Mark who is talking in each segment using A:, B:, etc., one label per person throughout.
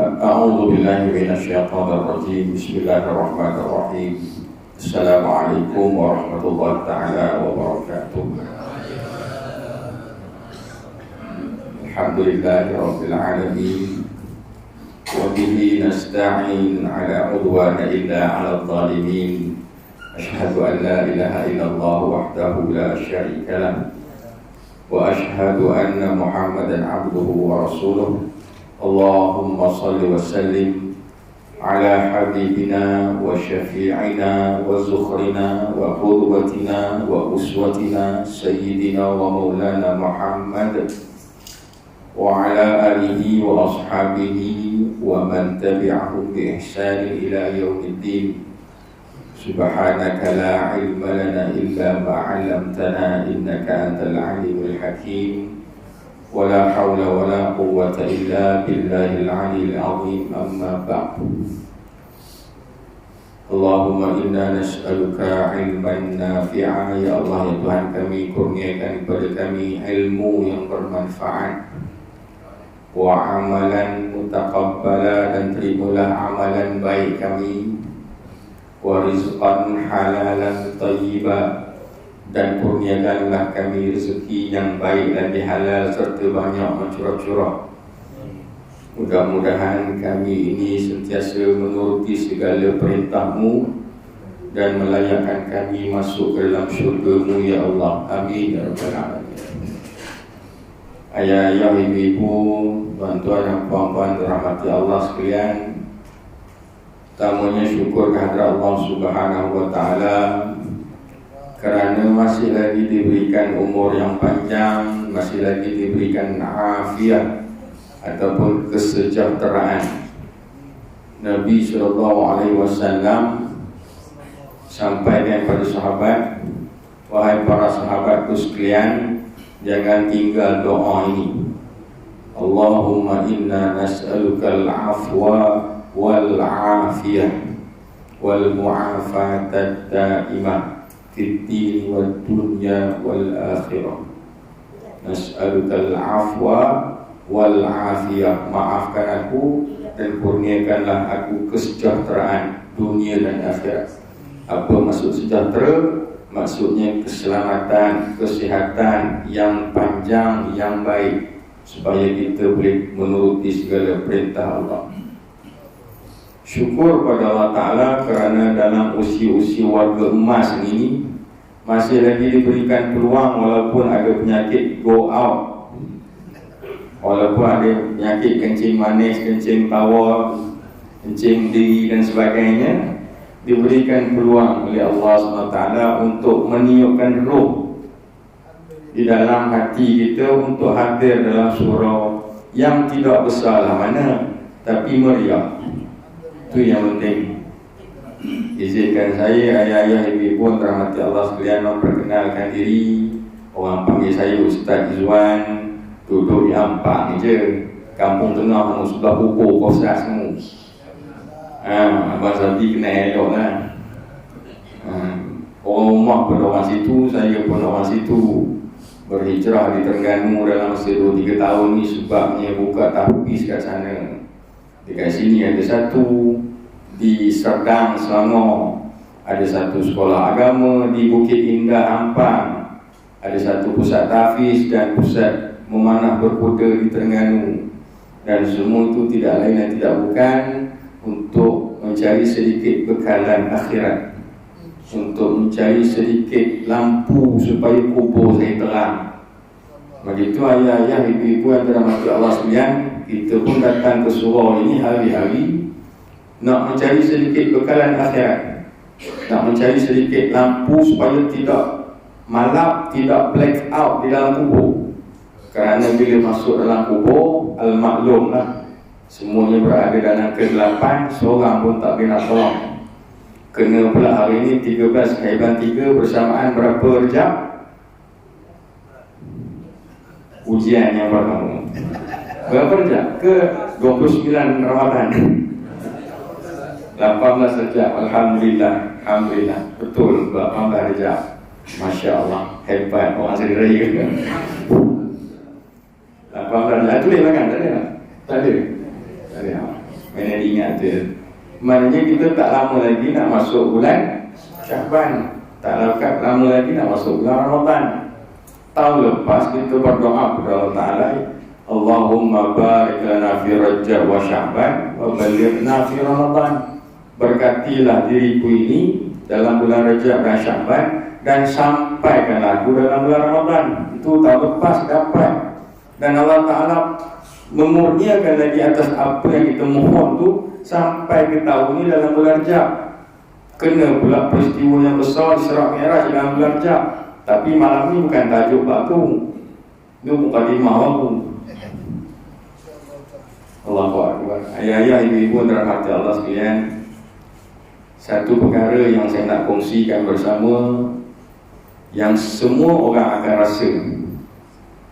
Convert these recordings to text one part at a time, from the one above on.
A: أعوذ بالله من الشيطان الرجيم. بسم الله الرحمن الرحيم. السلام عليكم ورحمة الله تعالى وبركاته. الحمد لله رب العالمين، وبه نستعين على عدوان إلا على الظالمين. أشهد أن لا إله إلا الله وحده لا شريك له، وأشهد أن محمدا عبده ورسوله. اللهم صل وسلم على حبيبنا وشفيعنا وزخرنا وقدوتنا وأسوتنا سيدنا ومولانا محمد وعلى آله وأصحابه ومن تبعهم بإحسان إلى يوم الدين. سبحانك لا علم لنا إلا ما علمتنا إنك أنت العليم الحكيم. ولا حول ولا قوة إلا بالله العلي العظيم. أما بعد، اللهم إنا نسألك علما نافعا. Ya Allah, ya Tuhan kami, kurniakan kepada kami ilmu yang bermanfaat, wa amalan mutaqabbala, dan terimalah amalan baik kami, wa rizqan halalan tayyiba, dan kurniakanlah kami rezeki yang baik dan halal serta banyak mencurah-curah. Mudah-mudahan kami ini sentiasa menuruti segala perintah-Mu dan melayakkan kami masuk ke dalam syurga-Mu, ya Allah. Amin ya rabbal alamin. Ayah-ayah, ibu-ibu, tuan-tuan dan puan-puan dirahmati Allah sekalian, pertamanya syukur kehadrat Allah Subhanahu wa taala kerana masih lagi diberikan umur yang panjang, masih lagi diberikan afiat ataupun kesejahteraan. Nabi SAW sampaikan kepada sahabat, wahai para sahabatku sekalian, jangan tinggal doa ini. Allahumma inna nas'aluka al-afwa wal-afiyah wal-mu'afatat da'imah fid din wad dunya wal akhirah. Nas'alukal afwa wal afiyah, maafkan aku dan kurniakanlah aku kesejahteraan dunia dan akhirat. Apa maksud sejahtera? Maksudnya keselamatan, kesihatan yang panjang, yang baik, supaya kita boleh menuruti segala perintah Allah. Syukur pada Allah Ta'ala kerana dalam usia-usia warga emas ini masih lagi diberikan peluang, walaupun ada penyakit go out, walaupun ada penyakit kencing manis, kencing tawar, kencing diri dan sebagainya, diberikan peluang oleh Allah SWT untuk meniupkan roh di dalam hati kita untuk hadir dalam surau yang tidak besar lah mana, tapi meriah. Itu yang penting. Izinkan saya, ayah-ayah, ibu-ibu terhormati Allah sekalian, memperkenalkan diri. Orang panggil saya Ustaz Izwan, duduk di Ampak ni je, Kampung Tengah, sebelah pukul kosak semua. Abang Sabdi kena elok lah. Orang rumah pun orang situ, saya pun orang situ. Berhijrah di Terengganu dalam masa 2-3 tahun ni sebabnya buka tahfiz kat sana. Dekat sini ada satu, di Serdang, Selangor ada satu sekolah agama, di Bukit Indah, Ampang ada satu pusat tahfiz dan pusat memanah berkuda di Terengganu. Dan semua itu tidak lain dan tidak bukan untuk mencari sedikit bekalan akhirat, untuk mencari sedikit lampu supaya kubur saya terang. Begitu ayah-ayah, ibu-ibu yang dirahmati Allah sekalian, kita pun datang ke surau ini hari-hari nak mencari sedikit bekalan akhirat, nak mencari sedikit lampu supaya tidak malap, tidak black out di dalam kubur. Kerana bila masuk dalam kubur, al-maklumlah, semuanya berada dalam kegelapan, seorang pun tak boleh nak tolong. Kena pula hari ini 13 Kaiban 3 bersamaan berapa jam? Ujian yang pertama. Berapa jam? Ke 29 Ramadan. 18 jam. Alhamdulillah. Alhamdulillah. Betul 18 jam. Masya Allah. Hebat orang Seri Raya. 18 jam. Tulis lah kan? Tak ada? Tak ada. Mana diingat tu. Maknanya kita tak lama lagi nak masuk bulan Sya'ban. Tak lama lagi nak masuk bulan Ramadan. Tahun lepas kita berdoa kepada Allah Ta'ala, Allahumma barik lana fi Rajab wa Sya'ban wa balighna fi Ramadan. Berkatilah diriku ini dalam bulan Rajab dan Sya'ban, dan sampaikan aku dalam bulan Ramadan. Itu tahun lepas dapat. Dan Allah Ta'ala memurniakan lagi atas apa yang kita mohon tu sampai ke tahun ini dalam bulan Rajab. Kena pula peristiwa yang besar Isra' Mi'raj dalam bulan Rajab. Tapi malam ni bukan tajuk bab tu. Itu mukadimah aku. Allahu Akbar. Ayah-ayah, ibu-ibu dirahmati Allah sekalian, satu perkara yang saya nak kongsikan bersama, yang semua orang akan rasa.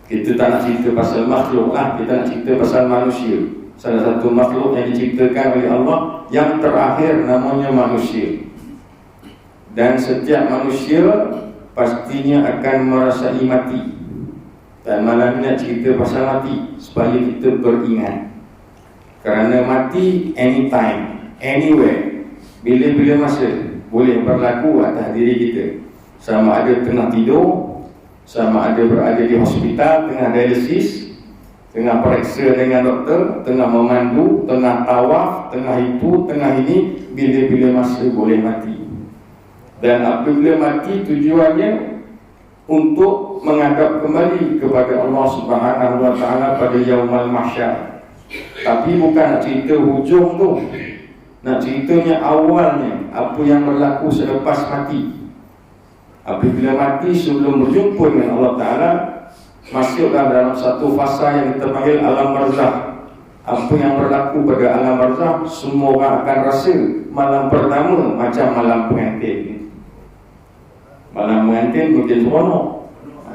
A: Kita tak nak cerita pasal makhluk lah, kita nak cerita pasal manusia. Salah satu makhluk yang diciptakan oleh Allah yang terakhir namanya manusia. Dan setiap manusia pastinya akan merasai mati. Dan malam ini nak cerita pasal mati supaya kita beringat. Kerana mati anytime, anywhere, bila-bila masa boleh berlaku atas diri kita. Sama ada tengah tidur, sama ada berada di hospital tengah dialisis, tengah periksa dengan doktor, tengah memandu, tengah tawaf, tengah itu, tengah ini, bila-bila masa boleh mati. Dan apabila mati, tujuannya untuk menghadap kembali kepada Allah Subhanahu wa Ta'ala pada Yaumul Mahsyar. Tapi bukan nak cerita hujung tu, nak ceritanya awalnya, apa yang berlaku selepas mati. Apabila mati, sebelum berjumpa dengan Allah Ta'ala, masuklah dalam satu fasa yang kita panggil alam barzakh. Apa yang berlaku pada alam barzakh, semua orang akan rasa malam pertama macam malam pengantin. Malam pengantin mungkin seronok.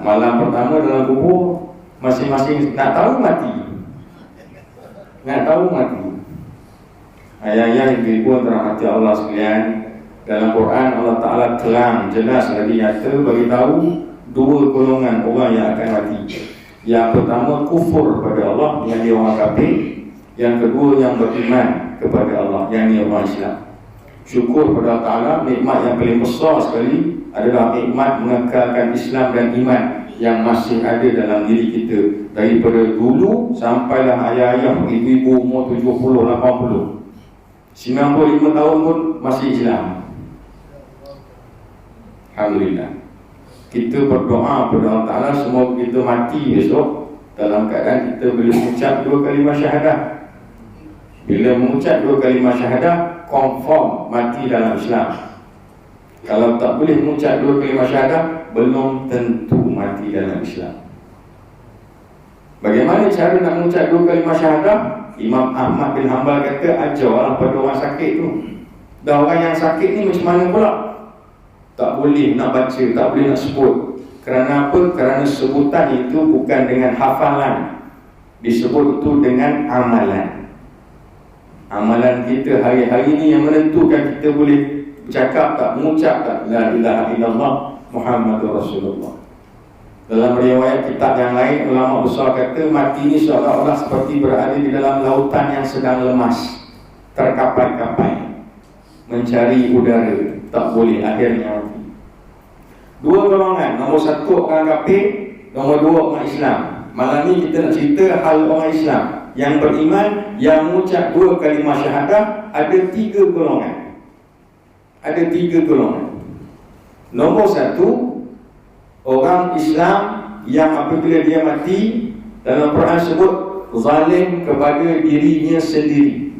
A: Malam pertama dalam kubur, masing-masing nak tahu mati. Nak tahu mati. Ayah-ayah, ibu-ibu dirahmati Allah sekalian, dalam Quran Allah Ta'ala terang, jelas lagi nyata bagi tahu dua golongan orang yang akan mati. Yang pertama kufur kepada Allah, yang dia orang kafir. Yang kedua yang beriman kepada Allah, yang dia orang Islam. Syukur kepada Allah Ta'ala, nikmat yang paling besar sekali adalah nikmat mengekalkan Islam dan iman yang masih ada dalam diri kita. Daripada dulu sampailah ayah-ayah, ibu-ibu umur 70, 80, 95 tahun pun masih Islam. Alhamdulillah. Kita berdoa kepada Allah Ta'ala semoga kita mati besok dalam keadaan kita boleh mengucap dua kalimah syahadah. Bila mengucap dua kalimah syahadah, confirm mati dalam Islam. Kalau tak boleh mengucap dua kalimah syahadah, belum tentu mati dalam Islam. Bagaimana cara nak mengucap dua kalimah syahadah? Imam Ahmad bin Hanbal kata, ajarlah pada orang sakit tu. Dan orang yang sakit ni macam mana pula? Tak boleh nak baca, tak boleh nak sebut. Kerana apa? Kerana sebutan itu bukan dengan hafalan, disebut itu dengan amalan. Amalan kita hari-hari ni yang menentukan kita boleh bercakap tak, mengucap tak la ilaha illallah Muhammadur Rasulullah. Dalam riwayat kitab yang lain, ulama besar kata mati ini seolah-olah seperti berada di dalam lautan yang sedang lemas, terkapai-kapai, mencari udara, tak boleh, akhirnya mati. Dua golongan, nombor satu orang kafir, nombor dua orang Islam. Malam ni kita nak cerita hal orang Islam yang beriman, yang mengucap dua kalimah syahadah. Ada tiga golongan. Ada tiga golongan. Nombor satu, orang Islam yang apabila dia mati, dalam Quran sebut zalim kepada dirinya sendiri.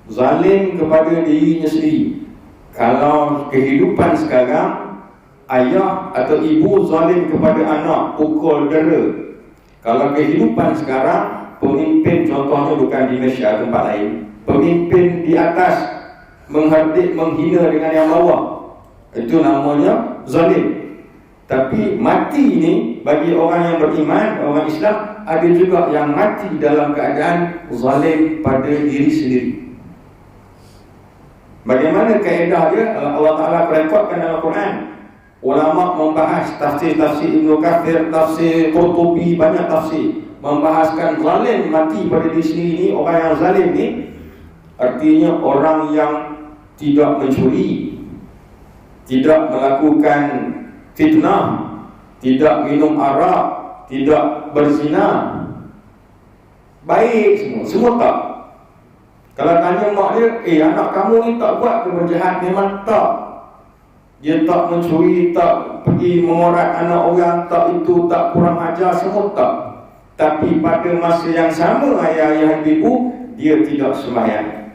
A: Zalim kepada dirinya sendiri. Kalau kehidupan sekarang, ayah atau ibu zalim kepada anak, pukul dera. Kalau kehidupan sekarang, pemimpin, contohnya bukan di Malaysia, tempat lain, pemimpin di atas menghardik, menghina dengan yang bawah, itu namanya zalim. Tapi mati ini bagi orang yang beriman, orang Islam, ada juga yang mati dalam keadaan zalim pada diri sendiri. Bagaimana kaedah dia? Allah Ta'ala merekodkan dalam Quran. Ulama membahas tafsir-tafsir Ibnu Katsir, tafsir Qurtubi, banyak tafsir. membahaskan zalim mati pada diri sendiri ni. Orang yang zalim ni artinya orang yang tidak mencuri, tidak melakukan fitnah, tidak minum arak, tidak berzina. Baik semua tak. Kalau tanya mak dia, anak kamu ni tak buat ke berjahat? Memang tak. Dia tak mencuri, tak pergi mengorat anak orang, tak itu, tak kurang ajar, semua tak. Tapi pada masa yang sama ayah-ayah ibu, dia tidak sembahyang,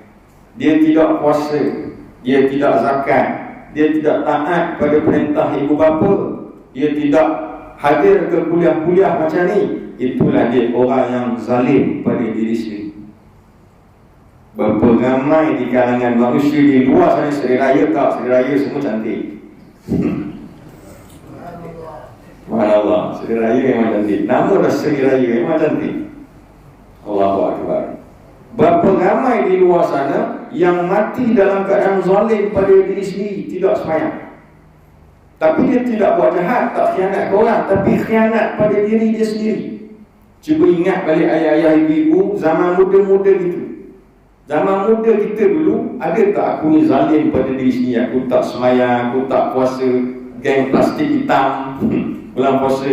A: dia tidak puasa, dia tidak zakat, dia tidak taat pada perintah ibu bapa, dia tidak hadir ke kuliah-kuliah macam ni. Itulah dia orang yang zalim pada diri sendiri. Berapa ramai di kalangan manusia di luar sana seri raya tak, seri raya semua cantik. Subhanallah, seri raya memang cantik. Nama dah seri raya memang cantik. Allahu Akbar. Berapa ramai di luar sana yang mati dalam keadaan zalim pada diri sendiri, tidak sembahyang. Tapi dia tidak buat jahat, tak khianat ke orang, tapi khianat pada diri dia sendiri. Cuba ingat balik ayah-ayah ibu-ibu zaman muda-muda gitu. Zaman muda kita dulu, ada tak aku ni zalim pada diri sendiri? Aku tak sembahyang, aku tak puasa, geng plastik hitam bulan puasa,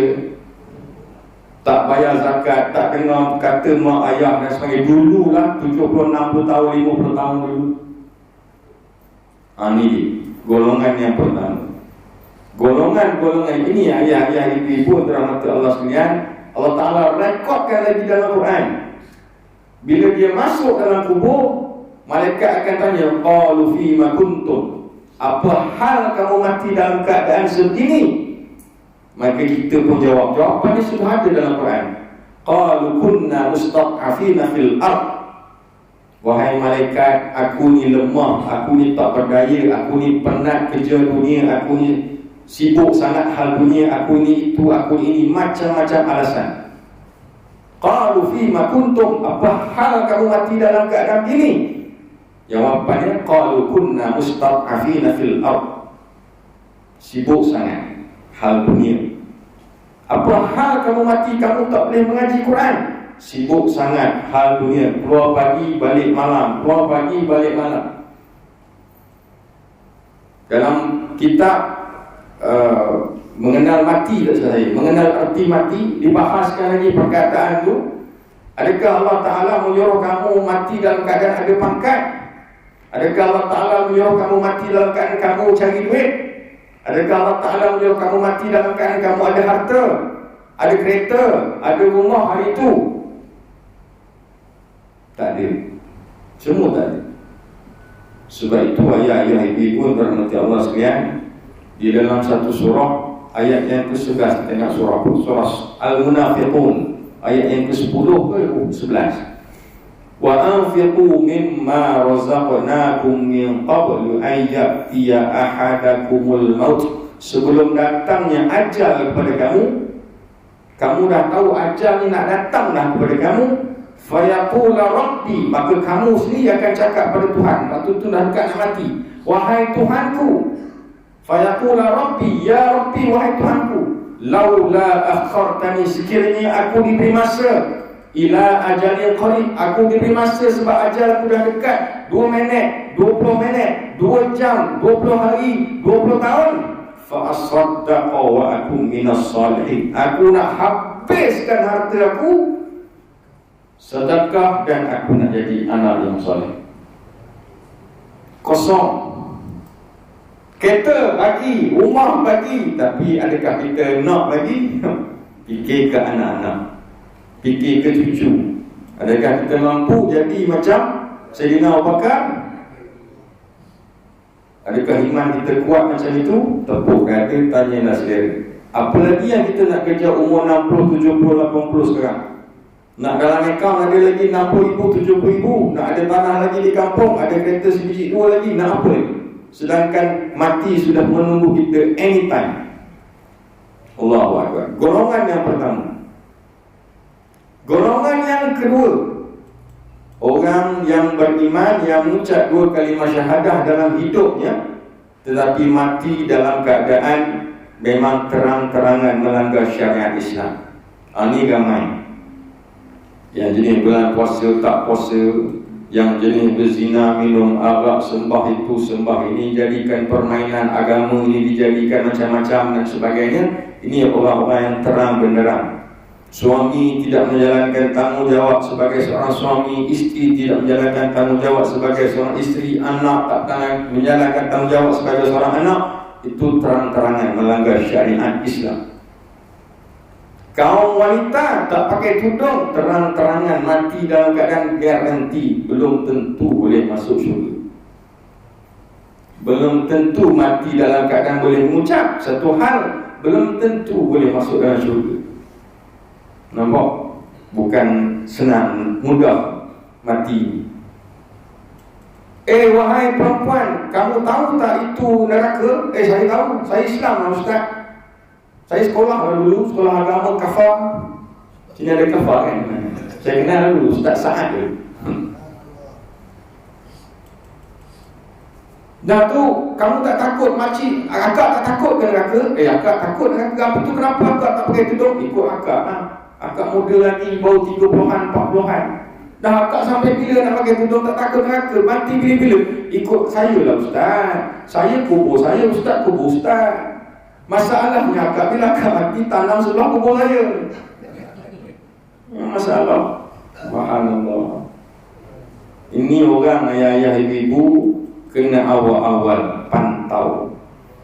A: tak bayar zakat, tak dengar kata mak ayah dan sebagainya. Dululah 70, 60 tahun, 50 tahun dulu. Ini golongan yang pertama. Golongan-golongan ini ayah-ayah ibu-ibu dirahmati Allah sekalian, Allah Ta'ala rekodkan lagi dalam Quran. Bila dia masuk dalam kubur, malaikat akan tanya, qalu fima kuntum, apa hal kamu mati dalam keadaan sebegini? Maka kita pun jawab, jawapannya sudah ada dalam Quran. Qalu kunna mustad'afina fil ard. Wahai malaikat, aku ni lemah, aku ni tak berdaya, aku ni penat kerja dunia, aku ni sibuk sangat hal dunia, aku ni itu, aku ni ini, macam-macam alasan. Qalu fima kuntum, apa hal kamu mati dalam keadaan ini? Jawapannya, qalu kunna mustad'afina fil ard. Sibuk sangat hal dunia. Apa hal kamu mati, kamu tak boleh mengaji Quran? Sibuk sangat hal dunia, keluar pagi balik malam, keluar pagi balik malam. Dalam kitab mengenal mati, mengenal arti mati, dibahaskan lagi perkataan itu. Adakah Allah Ta'ala menyuruh kamu mati dalam keadaan ada pangkat? Adakah Allah Ta'ala menyuruh kamu mati dalam keadaan kamu cari duit? Adakah Allah Ta'ala menyuruh kamu mati dalam keadaan kamu ada harta, ada kereta, ada rumah hari itu? Tak ada. Semua tak ada. Sebab itu ayah-ayah ibu-ibu berhormati Allah sekalian, di dalam satu surah, ayat yang ke-11, tengok surah Al-Munafiqun, ayat yang ke-10 ke 11. Wa anfiqu mimma razaqnakum min qablu an ya'tiya ahadakumul maut. Sebelum datangnya ajal kepada kamu, kamu dah tahu ajal ni nak datang dah kepada kamu. Fayaqula rabbi, maka kamu sendiri akan cakap pada Tuhan, waktu tu dah dekat nak mati, wahai Tuhanku. Fayaqula rabbi, ya rabbi, wahai Tuhanku, laula akhartani, sekiranya aku diberi masa, ila ajalin qarib, aku diberi masa sebab ajal aku dah dekat, 2 minit, 20 minit, 2 jam, 20 hari, 20 tahun, fa asaddaqa wa akum minas salihin, aku nak habiskan harta aku, sedekah, dan aku nak jadi anak yang soleh. Kosong. Kereta bagi, rumah bagi, tapi adakah kita nak bagi? Fikir ke anak-anak, fikir ke cucu. Adakah kita mampu jadi macam Sayyidina Abu Bakar? Adakah iman kita kuat macam itu? Tepuk kata, tanyalah saudara. Apa lagi yang kita nak kerja umur 60, 70, 80 sekarang? Nak dalam akaun ada lagi 60,000, 70,000. Nak ada tanah lagi di kampung, ada kereta sebiji 2 lagi. Nak apa lagi? Sedangkan mati sudah menunggu kita anytime. Allahu Akbar. Golongan yang pertama. Golongan yang kedua, orang yang beriman, yang mengucap 2 kalimah syahadah dalam hidupnya, tetapi mati dalam keadaan memang terang-terangan melanggar syariat Islam. Ini ramai. yang jenis bulan puasa tak puasa, yang jenis berzina, minum arak, sembah itu sembah ini, jadikan permainan agama ini, dijadikan macam-macam dan sebagainya. Ini orang-orang yang terang benderang. Suami tidak menjalankan tanggungjawab sebagai seorang suami, isteri tidak menjalankan tanggungjawab sebagai seorang isteri, anak tak menjalankan tanggungjawab sebagai seorang anak. Itu terang-terangan melanggar syariat Islam. Kaum wanita tak pakai tudung, terang-terangan mati dalam keadaan garanti, belum tentu boleh masuk syurga. Belum tentu mati dalam keadaan boleh mengucap satu hal, belum tentu boleh masuk dalam syurga. Nampak? Bukan senang, mudah mati. Wahai perempuan, kamu tahu tak itu neraka? Saya tahu, saya Islam lah Ustaz. Saya sekolah dulu, sekolah agama kafar. Sini ada kafar kan? Saya kenal dulu, Ustaz Sa'ad je. Dah tu, kamu tak takut makcik? Akak tak takut ke neraka? Akak takut neraka. Apa tu kenapa akak tak pakai tudung? Ikut akak lah. Akak muda lagi, baru 30-an, 40-an. Dah akak sampai bila nak pakai tudung tak takut neraka? Mati bila-bila? Ikut saya lah Ustaz. Saya kubur saya, Ustaz kubur Ustaz. Masalahnya akak bila akak mati tanam sebelah kubur saya. Masalah. Subhanallah. Ini orang ayah-ayah ibu-ibu kena awal-awal pantau.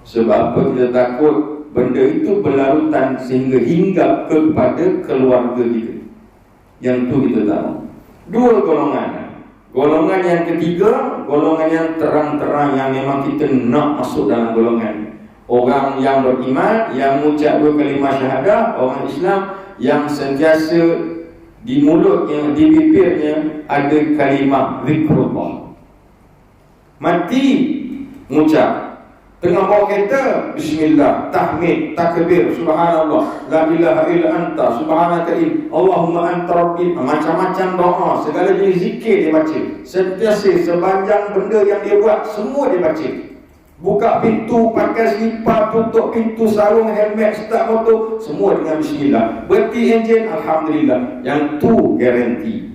A: Sebab apa kita takut? Benda itu berlarutan sehingga hinggap kepada keluarga kita. Yang tu kita tahu. Dua golongan. Golongan yang ketiga, golongan yang terang-terang, yang memang kita nak masuk dalam golongan. Orang yang beriman, yang mengucap dua kalimah syahadah, orang Islam yang sentiasa di mulutnya, di bibirnya ada kalimah zikrullah. Mati mengucap, tengah bawa kereta, bismillah, tahmid, takbir, subhanallah, la ilaha illa anta, subhanaka Allahumma anta rabbi, macam-macam doa, segala jenis zikir dia baca. Sentiasa sepanjang benda yang dia buat, semua dia baca. Buka pintu, pakai selipar, tutup pintu, sarung, helmet, start motor, semua dengan bismillah. Berhenti enjin, alhamdulillah. Yang tu garanti,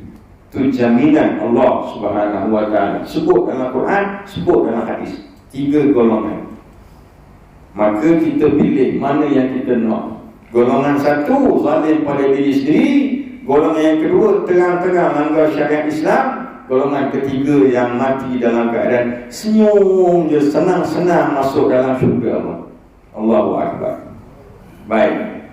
A: tu jaminan Allah Subhanahu wa ta'ala. Sebut dalam Quran, sebut dalam hadis. 3 golongan. Maka kita pilih mana yang kita nak. Golongan satu, zalim pada diri sendiri. Golongan yang kedua, terang-terang melanggar syariat Islam. Golongan ketiga yang mati dalam keadaan senyum je, senang-senang masuk dalam syurga Allah. Allahu Akbar. Baik.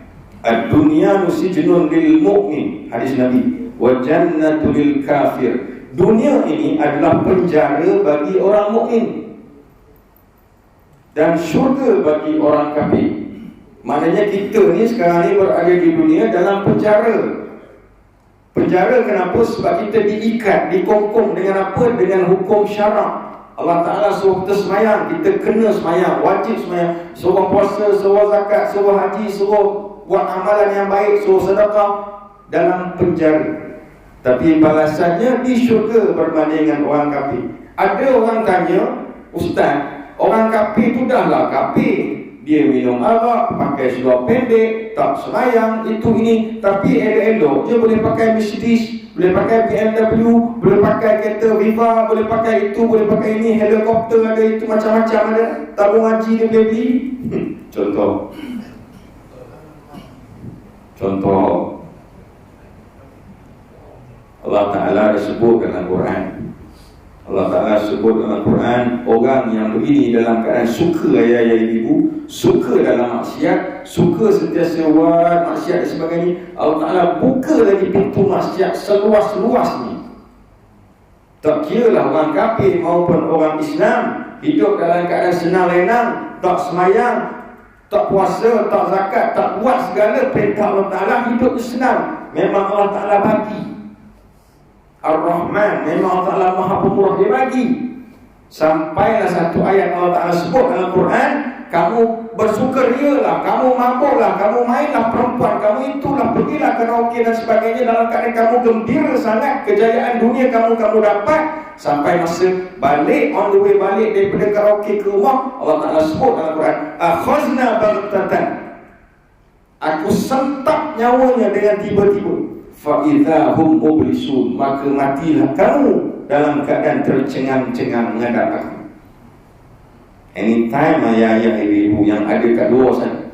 A: Ad-dunya sijnun lil mu'min, hadis Nabi, wa jannatu lil kafir. Dunia ini adalah penjara bagi orang mukmin dan syurga bagi orang kafir. Maknanya kita ni sekarang ni berada di dunia dalam penjara. Penjara kenapa? Sebab kita diikat, dikongkong dengan apa? Dengan hukum syarak. Allah Ta'ala suruh kita semayang, kita kena semayang, wajib semayang. Suruh puasa, suruh zakat, suruh haji, suruh buat amalan yang baik, suruh sedekah dalam penjara. Tapi balasannya di syurga berbanding dengan orang kafir. Ada orang tanya, Ustaz, orang kafir tu dah lah kafir, dia minum arak, pakai seluar pendek, tak semayang, itu ini, tapi elok-elok je boleh pakai Mercedes, boleh pakai BMW, boleh pakai kereta Viva, boleh pakai itu, boleh pakai ini, helikopter ada, itu macam-macam ada, tabung haji dia boleh beli. Contoh Allah Ta'ala disebut dalam Quran. Allah Ta'ala sebut dalam Quran, orang yang begini dalam keadaan suka ayah-ayah ibu, suka dalam maksiat, suka sentiasa buat maksiat dan sebagainya, Allah Ta'ala buka lagi pintu maksiat seluas-luasnya. Tak kira lah orang kafir maupun orang Islam, hidup dalam keadaan senang lenang, tak semayang, tak puasa, tak zakat, tak buat segala perintah Allah Ta'ala, hidup senang. Memang Allah Ta'ala bagi. Ar-Rahman, memang Allah Ta'ala Maha Pemurah, dia bagi. Sampailah satu ayat Allah Ta'ala sebut dalam Quran, kamu bersukarialah, kamu mabuklah, kamu mainlah perempuan, kamu itulah, pergilah karaoke dan sebagainya, dalam keadaan kamu gembira sangat, kejayaan dunia kamu dapat. Sampai masa balik, on the way balik daripada karaoke ke rumah, Allah Ta'ala sebut dalam Quran, akhazna baghtatan, aku sentak nyawanya dengan tiba-tiba. fa idza hum mublisun, maka matilah kamu dalam keadaan tercengang-cengang menghadap aku. Anytime ayah-ayah ibu yang ada kat luar sana,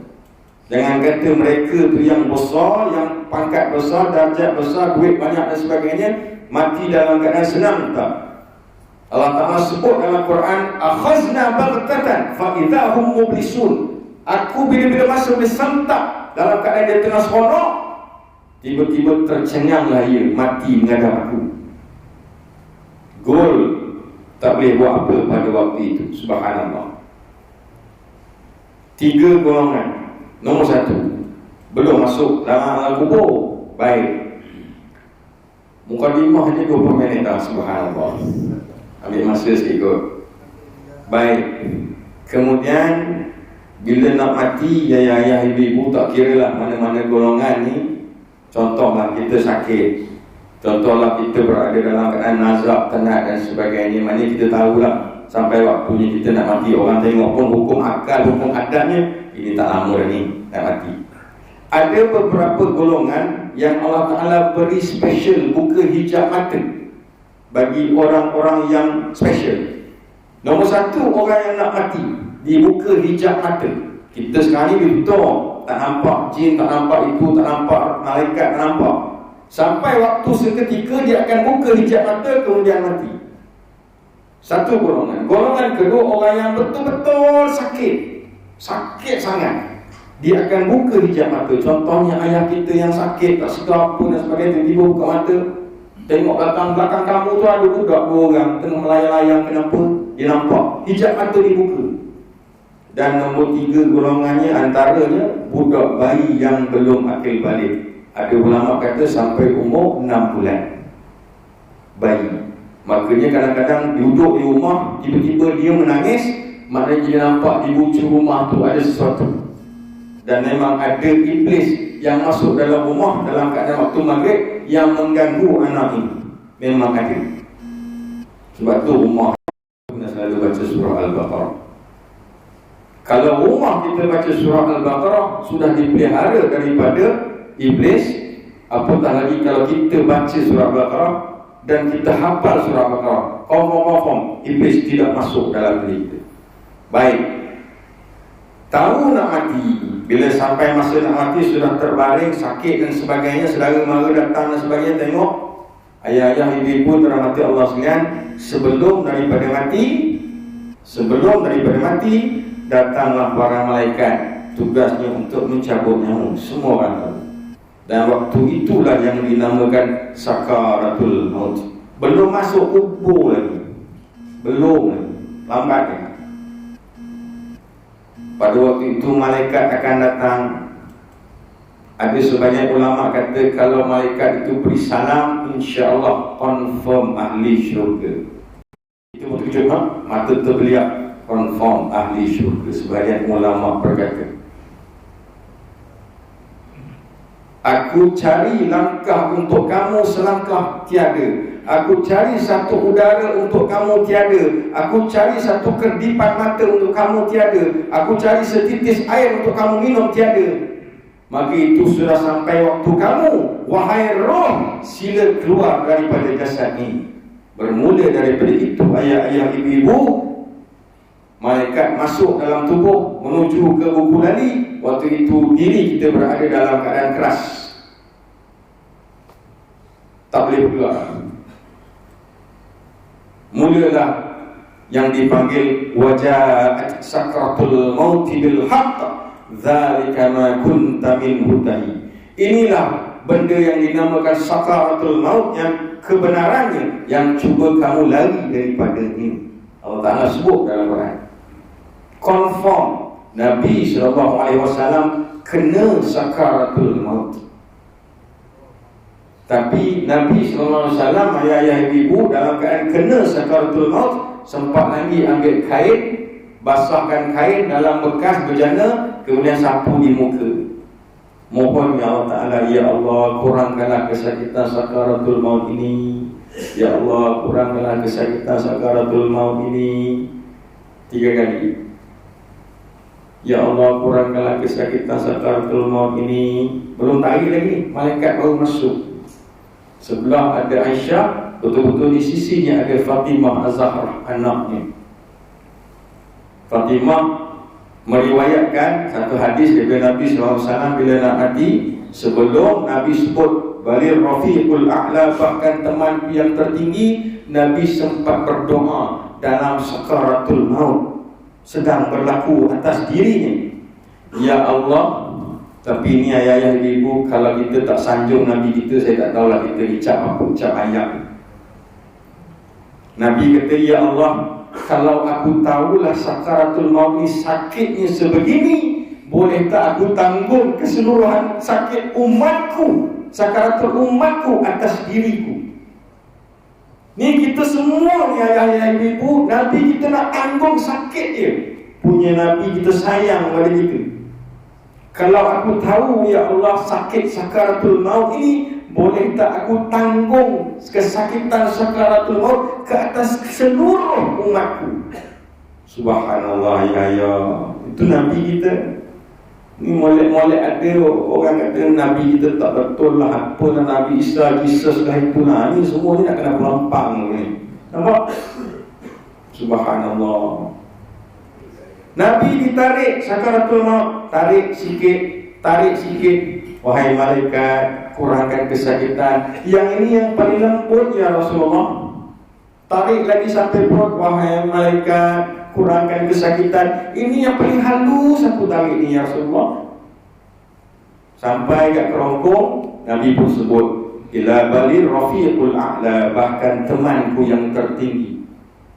A: jangan kata mereka tu yang besar, yang pangkat besar, darjat besar, duit banyak dan sebagainya, mati dalam keadaan senang. Tak. Allah Ta'ala sebut dalam Quran, akhazna baghtatan fa idza hum mublisun. Aku bila-bila masa boleh sentak dalam keadaan dia tengah seronok, tiba-tiba tercenganglah ia, mati menghadap aku. Gol tak boleh buat apa pada waktu itu. Subhanallah. 3 golongan. Nombor 1, belum masuk dalam alam kubur. Baik, mukadimah je 20 minit dah. Subhanallah. Ambil masa sikit. Baik, kemudian bila nak mati, ayah-ayah ibu-ibu tak kira lah mana-mana golongan ni. Contohlah kita sakit, contohlah kita berada dalam keadaan nazab, tenat dan sebagainya. Maknanya kita tahulah sampai waktunya kita nak mati. Orang tengok pun hukum akal, hukum adatnya, ini tak lama dah ni nak mati. Ada beberapa golongan yang Allah Ta'ala beri special, buka hijab mata bagi orang-orang yang special. Nombor 1, orang yang nak mati dibuka hijab mata. Kita sekarang ni betul tak nampak jin, tak nampak itu, tak nampak malaikat, tak nampak. Sampai waktu seketika dia akan buka hijab mata, kemudian mati. 1 golongan. Golongan kedua, orang yang betul-betul sakit, sakit sangat, dia akan buka hijab mata. Contohnya ayah kita yang sakit, tak sedar apa dan sebagainya, tiba-tiba buka mata, tengok belakang kamu tu ada budak 2 orang tengah melayang-layang. Kenapa? Dia nampak hijab mata dibuka. Dan nombor 3 golongannya, antaranya budak bayi yang belum akil balik. Ada ulama kata sampai umur 6 bulan bayi. Makanya kadang-kadang duduk di rumah, tiba-tiba dia menangis, maknanya dia nampak di bujur rumah tu ada sesuatu. Dan memang ada iblis yang masuk dalam rumah dalam keadaan waktu maghrib yang mengganggu anak ini. Memang ada. Sebab tu rumah kita selalu baca surah Al-Baqarah. Kalau rumah kita baca surah Al-Baqarah, sudah dipelihara daripada iblis. Apatah lagi kalau kita baca surah Al-Baqarah dan kita hafal surah Al-Baqarah, confirm iblis tidak masuk dalam diri kita. Baik, tahu nak mati, bila sampai masa nak mati, sudah terbaring, sakit dan sebagainya, saudara mara datang dan sebagainya, tengok ayah-ayah ibu-ibu dirahmati Allah sekalian, sebelum daripada mati, datanglah para malaikat, tugasnya untuk mencabut nyawa. Semua orang tahu. Dan waktu itulah yang dinamakan sakaratul maut. Belum masuk kubur lagi, belum lagi, lambat lagi. Pada waktu itu malaikat akan datang. Ada sebanyak ulama kata kalau malaikat itu beri salam, insya-Allah confirm ahli syurga. Itu betul juga, mata terbeliak, confirm ahli syurga. Sebagian ulama berkata, aku cari langkah untuk kamu selangkah tiada. Aku cari satu udara untuk kamu tiada. Aku cari satu kerdipan mata untuk kamu tiada. Aku cari setitis air untuk kamu minum tiada. Maka itu sudah sampai waktu kamu, wahai roh, sila keluar daripada jasad ini. Bermula daripada itu, ayah-ayah ibu-ibu, malaikat masuk dalam tubuh menuju ke buku lali. Waktu itu diri kita berada dalam keadaan keras, tak boleh keluar. Mulalah yang dipanggil waja'at sakratul mauti bil haqq, dzalika ma kunta minhu tahi. Inilah benda yang dinamakan sakratul maut, yang kebenarannya yang cuba kamu lari daripada ini. Allah Ta'ala sebut dalam Quran. Confirm Nabi SAW kena sakaratul maut. Tapi Nabi SAW, ayah-ayah ibu, dalam keadaan kena sakaratul maut, sempat lagi ambil kain, basahkan kain dalam bekas bejana, kemudian sapu di muka. Mohon ya Allah Ta'ala, ya Allah, kurangkanlah kesakitan sakaratul maut ini. Ya Allah, kurangkanlah kesakitan sakaratul maut ini. 3 kali. Ya Allah, kurangkanlah kesakitan sakaratul maut ini. Belum tarik lagi, malaikat baru masuk. Sebelah ada Aisyah, betul-betul di sisinya ada Fatimah Az-Zahrah, anaknya. Fatimah meriwayatkan satu hadis daripada Nabi SAW bila nak mati, sebelum Nabi sebut Balir Rafiqul A'la, bahkan teman yang tertinggi, Nabi sempat berdoa dalam sakaratul maut, sedang berlaku atas dirinya. Ya Allah, tapi ini ayah-ayah ibu, kalau kita tak sanjung Nabi kita, saya tak tahulah kita ucap apa, ucap ayat. Nabi kata, ya Allah, kalau aku tahulah sakaratul maut ni sakitnya sebegini, boleh tak aku tanggung keseluruhan sakit umatku, sakaratul umatku atas diriku. Ni kita semua ni ayah-ayah ibu, Nabi kita nak tanggung sakit dia. Punya Nabi kita sayang pada kita. Kalau aku tahu ya Allah sakit sakaratul maut ini, boleh tak aku tanggung kesakitan sakaratul maut ke atas seluruh umatku. Subhanallah ya. Itu Nabi kita. Ni molek-molek ada orang kata Nabi kita tak betul lah, apalah Nabi Isa, Jesus lah itulah. Ni semua ni nak kena pelampang ni. Nampak? Subhanallah. Nabi ditarik sakaratul maut, tarik sikit. Wahai malaikat, kurangkan kesakitan. Yang ini yang paling lembut ya Rasulullah. Tarik lagi sampai perut, wahai malaikat, kurangkan kesakitan. Ini yang paling halus aku tarik ni ya Rasulullah. Sampai kat kerongkong, Nabi pun sebut ila balir rafiqul a'la, bahkan temanku yang tertinggi.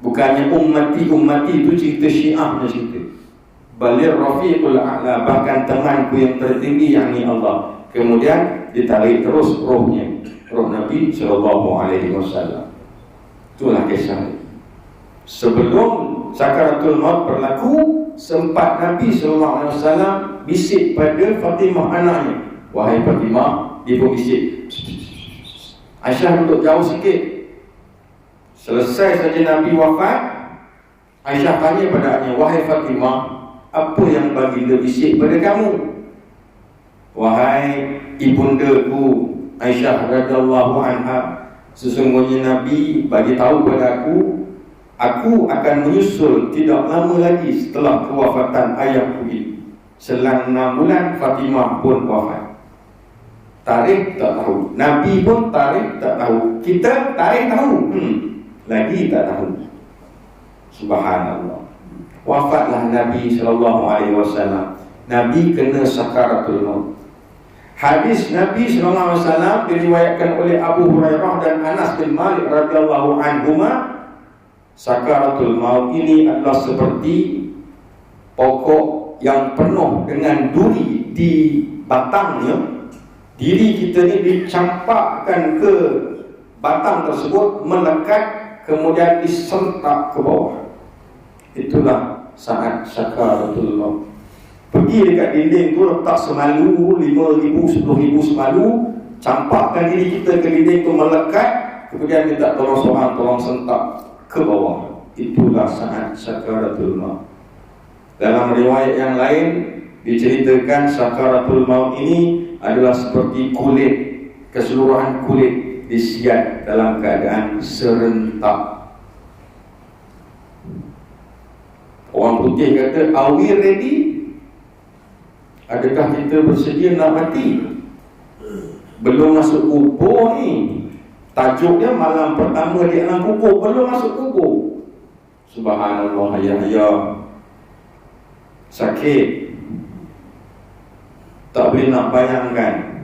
A: Bukannya ummati itu cerita Syiahnya cerita. Balir rafiqul a'la, bahkan temanku yang tertinggi, yakni Allah. Kemudian ditarik terus rohnya, roh Nabi SAW. Itulah kisah. Sebelum sakaratul maut berlaku, sempat Nabi SAW bisik pada Fatimah anaknya. Wahai Fatimah, dia pun bisik. Aisyah duduk jauh sikit. Selesai saja Nabi wafat, Aisyah tanya padanya, wahai Fatimah, apa yang baginda bisik pada kamu? Wahai ibundaku Aisyah radhiyallahu anha, sesungguhnya Nabi bagi tahu pada aku akan menyusul tidak lama lagi setelah kewafatan ayahku ini. Selang 6 bulan Fatimah pun wafat. Tarikh tak tahu, Nabi pun tarikh tak tahu, kita tarikh tahu, lagi tak tahu. Subhanallah. Wafatlah Nabi SAW. Nabi kena sakaratul maut. Hadis Nabi SAW diriwayatkan oleh Abu Hurairah dan Anas bin Malik radhiyallahu anhuma. Sakaratul maut ini adalah seperti pokok yang penuh dengan duri di batangnya. Diri kita ni dicampakkan ke batang tersebut, melekat, kemudian disentak ke bawah. Itulah saat sakaratul maut. Pergi dekat dinding tu, letak semalu 5,000, 10,000 semalu, campakkan diri kita ke dinding tu, melekat, kemudian minta tolong seorang, tolong sentak ke bawah. Itulah saat sakaratul maut. Dalam riwayat yang lain diceritakan sakaratul maut ini adalah seperti kulit, keseluruhan kulit disiat dalam keadaan serentak. Orang putih kata, are we ready? Adakah kita bersedia nak mati? Belum masuk kubur ni. Tajuknya malam pertama di alam kubur, belum masuk kubur. Subhanallah ya. Sakit. Tak boleh nak bayangkan.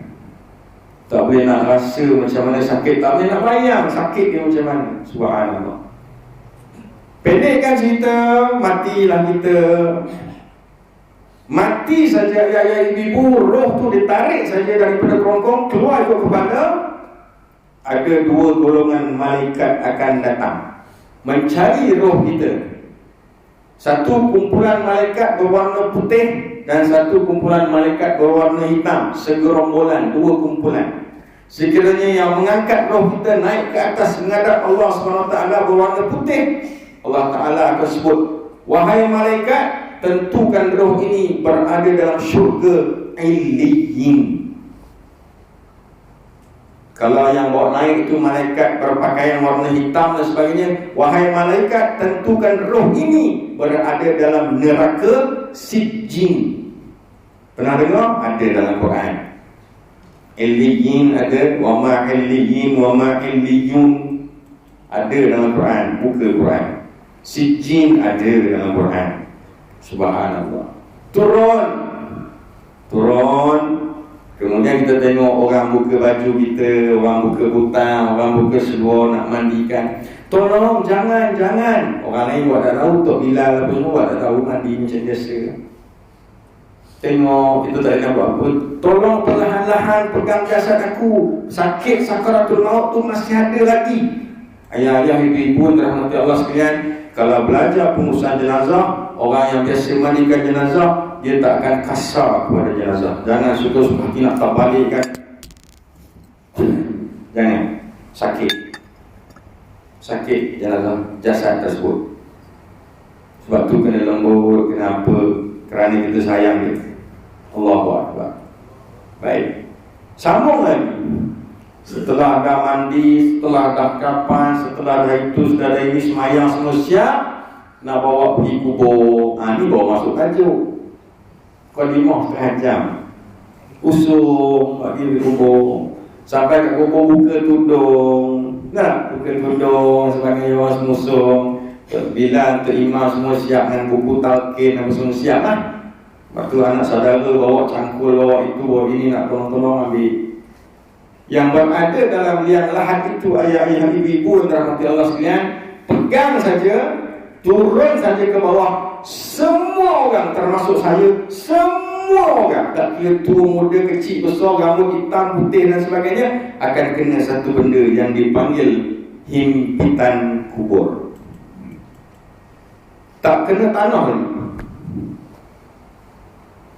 A: Tak boleh nak rasa macam mana sakit. Tak boleh nak bayang sakit dia macam mana. Subhanallah. Pendekkan cerita, matilah kita. Mati saja ya ibu, roh tu ditarik saja daripada kerongkong, keluar ikut kepala. Ada 2 golongan malaikat akan datang mencari roh kita. Satu kumpulan malaikat berwarna putih dan satu kumpulan malaikat berwarna hitam, segerombolan, 2 kumpulan. Sekiranya yang mengangkat roh kita naik ke atas menghadap Allah SWT berwarna putih, Allah Ta'ala akan sebut, wahai malaikat, tentukan roh ini berada dalam syurga Illiyin. Kalau yang bawa naik itu malaikat berpakaian warna hitam dan sebagainya, wahai malaikat, tentukan roh ini berada dalam neraka Sijjin. Pernah dengar? Ada dalam Quran. Illiyin ada, wa ma illiyin wa ma illiyun ada dalam Quran, buka Quran. Sijjin ada dalam Quran. Subhanallah. Turun. Kemudian kita tengok orang buka baju kita, orang buka butang, orang buka seluar nak mandikan. Tolong jangan. Orang lain buat tak tahu, Tok Bilal apa semua buat tak tahu, mandi macam biasa. Tengok, itu tak nak buat apa. Tolong perlahan-lahan pegang jasad aku. Sakit sakaratul maut tu masih ada lagi. Ayah-ayah, ibu-ibu rahmati Allah sekalian, kalau belajar pengurusan jenazah, orang yang biasa mandikan jenazah, dia tak akan kasar kepada jenazah. Jangan suka-suka nak terbalikkan. Jangan. Sakit jenazah, jasad tersebut. Sebab tu kena lembut, kena apa? Kerana kita sayang dia. Allahu Akbar. Baik. Sambung lagi. Setelah dah mandi, setelah dah kapan, setelah dah itu, sudah dah ini semayang semua siap, nak bawa pergi kubur. Ni bawa masuk tajuk. Qadimah setengah jam. Usung bagi pergi kubur. Sampai kat kubur buka tudung. Buka tudung sebagainya, orang semua usung. Bila untuk imam semua siap dengan buku talqin apa semua siap lah. Waktu anak saudara bawa cangkul, bawa itu, bawa ini, nak tolong-tolong ambil. Yang berada dalam liang lahat itu, ayah-ayah, ibu-ibu dan rahmati Allah sekalian, pegang saja, turun saja ke bawah. Semua orang, termasuk saya, semua orang, tak kira tua, muda, kecil, besar, rambut hitam, putih dan sebagainya, akan kena satu benda yang dipanggil himpitan kubur. Tak kena tanah ni.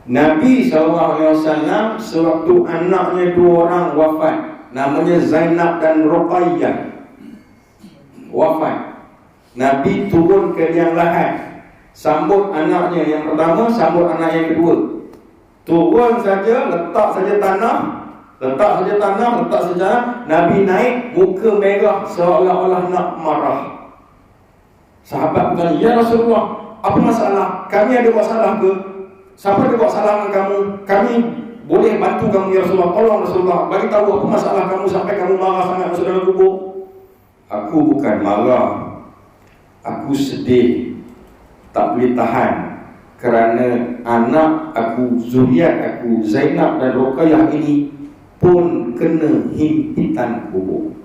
A: Nabi SAW sewaktu anaknya 2 orang wafat, namanya Zainab dan Ruqayyah, wafat, Nabi turun ke liang lahat, sambut anaknya yang pertama, sambut anak yang kedua. Turun saja, letak saja tanah. Nabi naik, muka merah seolah-olah nak marah. Sahabat bertanya, ya Rasulullah, apa masalah? Kami ada buat salah ke? Siapa dia buat salah dengan kamu? Kami boleh bantu kamu ya Rasulullah. Tolong Rasulullah, bagi tahu apa masalah kamu sampai kamu marah sangat masuk dalam kubur. Aku bukan marah, aku sedih, tak boleh tahan kerana anak aku, zuriat aku, Zainab dan Ruqayyah ini pun kena himpitan kubur.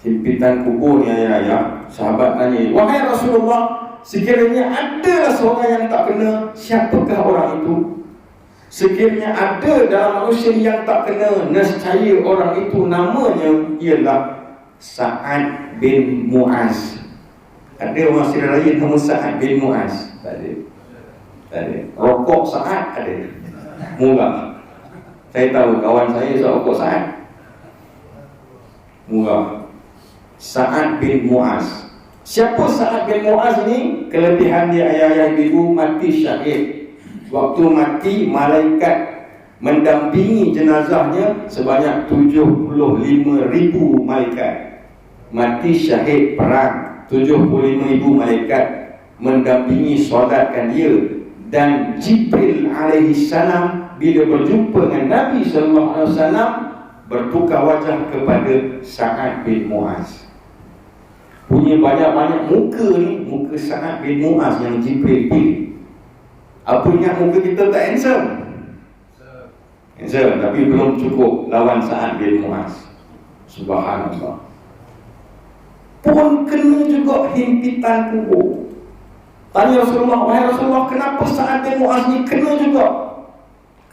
A: Himpitan kubur ni ayah-ayah. Sahabat tanya, wahai Rasulullah, sekiranya ada seorang yang tak kena, siapakah orang itu? Sekiranya ada dalam manusia yang tak kena, nescaya orang itu namanya ialah Sa'ad bin Mu'az. Ada orang Sri Raya nama Sa'ad bin Mu'az? Tak ada. Rokok Sa'ad ada, murah. Saya tahu kawan saya rokok Sa'ad, murah. Sa'ad bin Mu'az. Siapa Sa'ad bin Mu'az ni? Kelebihan dia, ayah-ayah, ibu, mati syahid. Waktu mati, malaikat mendampingi jenazahnya sebanyak 75,000 malaikat. Mati syahid perang, 75,000 malaikat mendampingi solatkan dia. Dan Jibril alaihi salam bila berjumpa dengan Nabi sallallahu alaihi wasallam bertukar wajah kepada Sa'ad bin Mu'az. Punya banyak-banyak muka ni, muka Sa'ad bin Mu'az yang Jibril pilih. Apa ingat muka kita tak handsome? Handsome, tapi belum cukup lawan Sa'ad bin Mu'az. Subhanallah. Pun kena juga himpitan kubur. Tanya Rasulullah, wahai Rasulullah, kenapa Sa'ad bin Mu'az ni kena juga?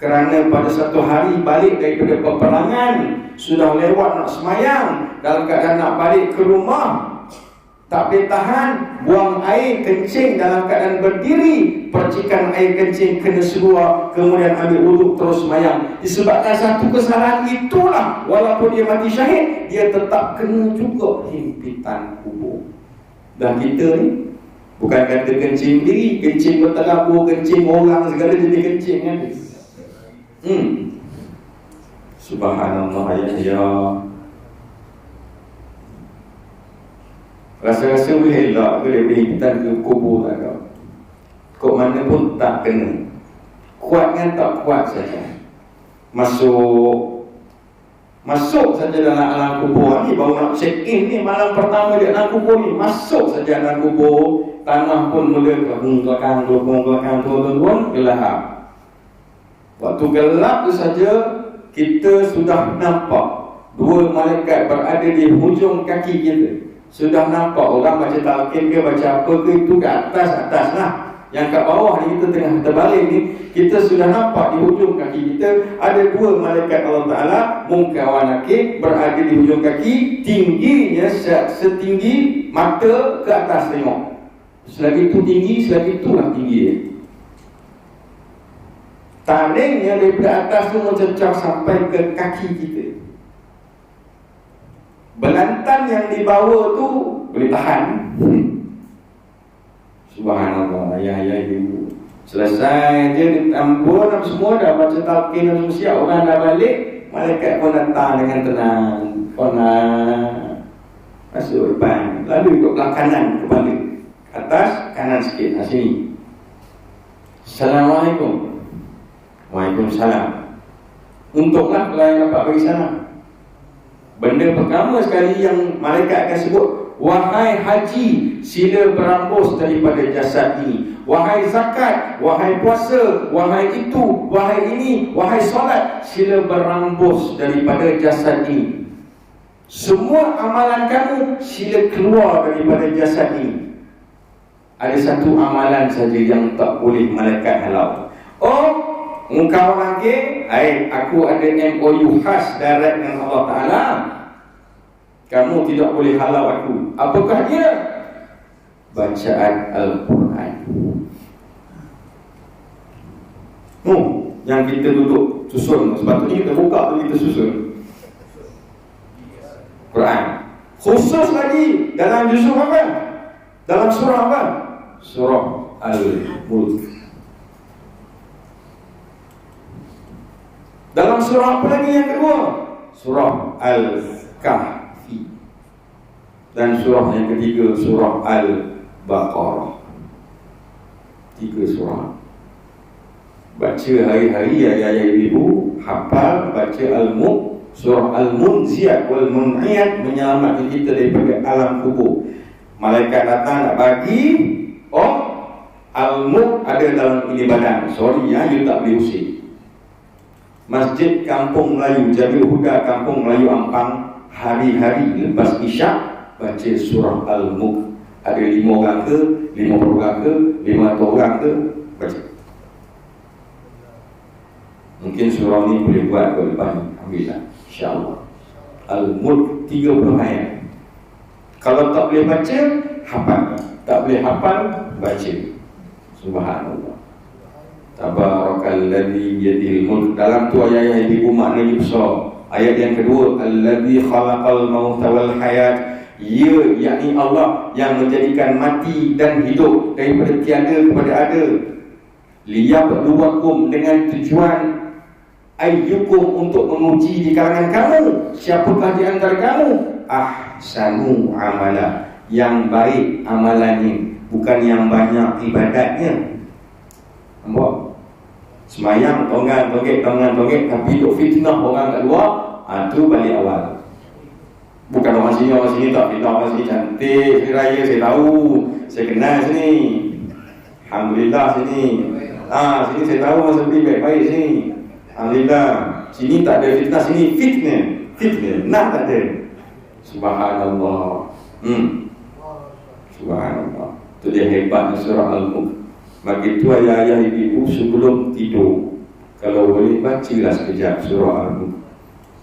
A: Kerana pada satu hari balik daripada peperangan, sudah lewat nak semayang, dalam keadaan nak balik ke rumah, tak boleh tahan, buang air kencing dalam keadaan berdiri, percikan air kencing kena seluar, kemudian ambil wuduk terus semayang. Disebabkan satu kesalahan itulah, walaupun dia mati syahid, dia tetap kena juga himpitan kubur. Dan kita ni bukan kata kencing diri, kencing berterabur, kencing orang, segala jenis kencing kan. Subhanallah ya. Rasa-rasa boleh elak ke daripada hibutan ke kubur tak kau. Kok mana pun tak kena. Kuat kan tak kuat saja. Masuk saja dalam alam kubur ni. Baru nak check in ni, malam pertama dia dalam kubur ni. Masuk saja dalam kubur. Tanah pun mula kelakang, turun, gelap. Waktu gelap tu saja, kita sudah nampak dua malaikat berada di hujung kaki kita. Sudah nampak orang baca talqin ke, baca apa ke, itu ke atas lah. Yang kat bawah ni kita tengah terbalik ni, kita sudah nampak di hujung kaki kita ada dua malaikat Allah Ta'ala, Munkar wa Nakir, berada di hujung kaki, tingginya setinggi mata ke atas tengok. Selagi itu tinggi, selagi itulah tinggi dia. Taringnya daripada atas tu mencecah sampai ke kaki kita. Belantan yang dibawa tu boleh tahan. Subhanallah, ayah ibu. Selesai je ditambur semua, dah baca talqin dan siap, orang dah balik, malaikat pun datang dengan tenang. Masuk depan, lalu ikut belah kanan kembali. Atas, kanan sikit, sini. Assalamualaikum. Waalaikumsalam. Untuklah pelayan dapat bagi salam. Benda pertama sekali yang malaikat akan sebut, wahai haji, sila berambus daripada jasad ini. Wahai zakat, wahai puasa, wahai itu, wahai ini, wahai solat, sila berambus daripada jasad ini. Semua amalan kamu sila keluar daripada jasad ini. Ada satu amalan saja yang tak boleh malaikat halau. Engkau lagi, aku ada MOU khas direct dengan Allah Ta'ala. Kamu tidak boleh halau aku. Apakah dia? Bacaan Al-Quran. Yang kita duduk susun, sepatutnya kita buka tu kita susun Quran. Khusus lagi dalam juzuk apa? Dalam surah apa? Surah Al-Mulk. Dalam surah apa lagi yang kedua? Surah Al-Kahfi. Dan surah yang ketiga, surah Al-Baqarah. 3 surah. Baca hari-hari ayat-ayat ibu, hafal, baca Al-Mulk, surah Al-Munziyat wal Mun'iyat, menyelamatkan kita daripada alam kubur. Malaikat datang nak bagi, Al-Mulk ada dalam ini badan. Sorry ya, you tak boleh usik. Masjid Kampung Melayu Jamil Huda Kampung Melayu Ampang, hari-hari lepas isyak baca surah Al-Mulk. Ada 5 orang ke, 50 orang ke, 500 orang ke, baca. Mungkin surah ni boleh buat ke lepas ni, alhamdulillah, insyaAllah. Al-Mulk 30 ayat. Kalau tak boleh baca, hafal. Tak boleh hafal, baca. Subhanallah. Tabarakalladzi biyadihil mulk. Dalam tu ayat yang ibu maknanya besar. Ayat yang kedua, alladzi khalaqal mauta wal hayat. Ia, yakni Allah yang menjadikan mati dan hidup daripada tiada kepada ada. Liyabluwakum, dengan tujuan ayyukum, untuk menguji di kalangan kamu, siapakah di antara kamu ahsanu amala, yang baik amalannya, bukan yang banyak ibadatnya. Nampak? Semayang, tonggak, tapi duk fitnah orang kat luar, tu balik awal. Bukan orang sini tak fitnah orang sini cantik, sini raya, saya tahu, saya kenal sini. Alhamdulillah sini. Sini saya tahu masa beli baik-baik sini. Alhamdulillah. Sini tak ada fitnah, sini fitnah. Nah tak ada. Subhanallah. Subhanallah. Itu dia hebatnya surah Al-Mulk. Bagi itu ayah-ayah ibu sebelum tidur, kalau boleh bacalah sekejap surah Al-Mulk.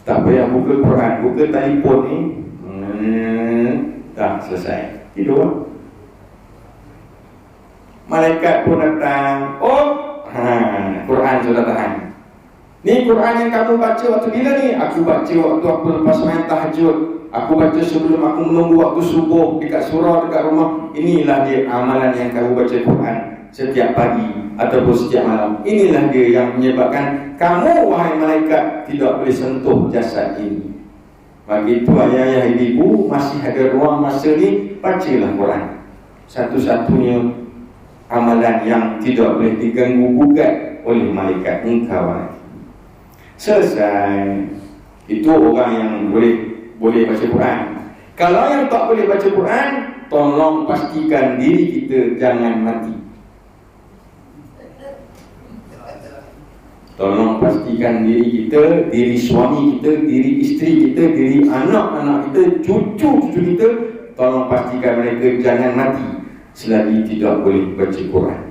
A: Tak payah buka Quran, buka telefon ni, dah selesai. Tidur. Malaikat pun datang. Quran sudah tahan. Ni Quran yang kamu baca waktu bila ni? Aku baca waktu aku lepas main tahajud. Aku baca sebelum aku menunggu waktu subuh dekat surau, dekat rumah. Inilah dia amalan yang kamu baca Quran setiap pagi ataupun setiap malam. Inilah dia yang menyebabkan kamu wahai malaikat tidak boleh sentuh jasad ini. Bagi itu ayah-ayah ibu masih ada ruang masa ni, bacalah Quran. Satu-satunya amalan yang tidak boleh diganggu gugat oleh malaikat engkau. Selesai. Itu orang yang boleh baca Quran. Kalau yang tak boleh baca Quran, tolong pastikan diri kita jangan mati. Tolong pastikan diri kita, diri suami kita, diri isteri kita, diri anak-anak kita, cucu-cucu kita, tolong pastikan mereka jangan mati selagi tidak boleh baca Quran.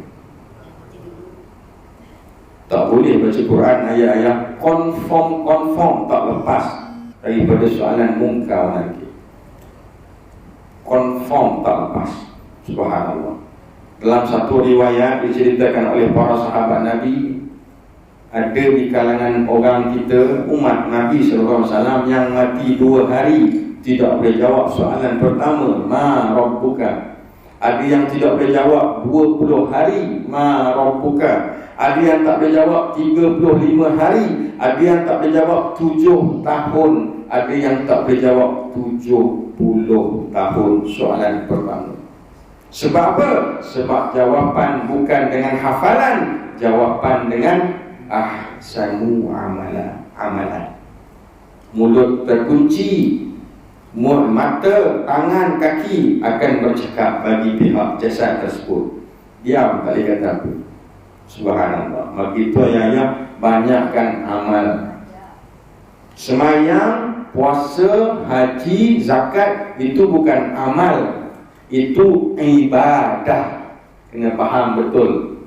A: Tak boleh baca Quran, ayat-ayat confirm tak lepas daripada soalan mungkar lagi. Confirm tak lepas. Subhanallah. Dalam satu riwayat diceritakan oleh para sahabat Nabi, ada di kalangan orang kita, umat Nabi SAW yang mati 2 hari tidak boleh jawab soalan pertama, ma rabbuka. Ada yang tidak boleh jawab 20 hari, ma rabbuka. Ada yang tak boleh jawab 35 hari. Ada yang tak boleh jawab 7 tahun. Ada yang tak boleh jawab 70 tahun soalan pertama. Sebab apa? Sebab jawapan bukan dengan hafalan, jawapan dengan ahsanu amalan. Mulut terkunci, mata, tangan, kaki akan bercakap bagi pihak jasad tersebut. Diam, tak boleh kata apa. Subhanallah. Begitu ayah banyakkan amal. Semayang, puasa, haji, zakat itu bukan amal, itu ibadah. Kena faham betul.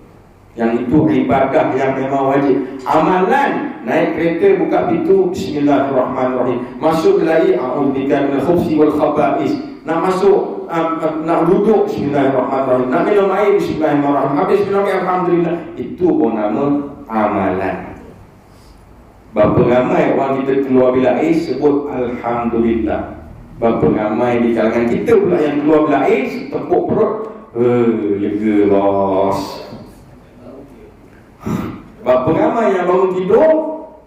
A: Yang itu ibadah yang memang wajib. Amalan, naik kereta buka pintu, bismillahirrahmanirrahim. Masuk lagi, a'udzubika minal khubuthi wal khaba'is. Nak masuk, nak duduk, bismillahirrahmanirrahim. Nak minum air, bismillahirrahmanirrahim. Habis minum air, alhamdulillah. Itu pun nama amalan. Berapa ramai orang kita keluar bila air sebut alhamdulillah. Berapa ramai di kalangan kita pula yang keluar bila air tepuk perut, lega bos. Berapa ramai yang bangun tidur,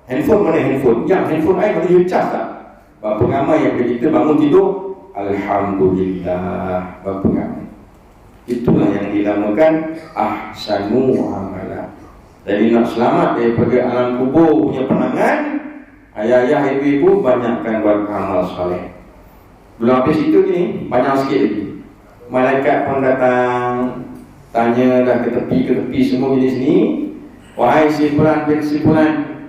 A: handphone mana handphone? Yang handphone air mana you charge tak? Berapa ramai yang kita bangun tidur, alhamdulillah. Berapa ramai? Itulah yang dinamakan ahsanu amalan. Jadi nak selamat daripada alam kubur punya penangan, ayah-ayah ibu-ibu banyakkan buat amal soleh. Belum habis itu ni, banyak sikit lagi. Malaikat pun datang, tanya dah ke tepi semua jenis ni. Wahai si fulan bin si fulan,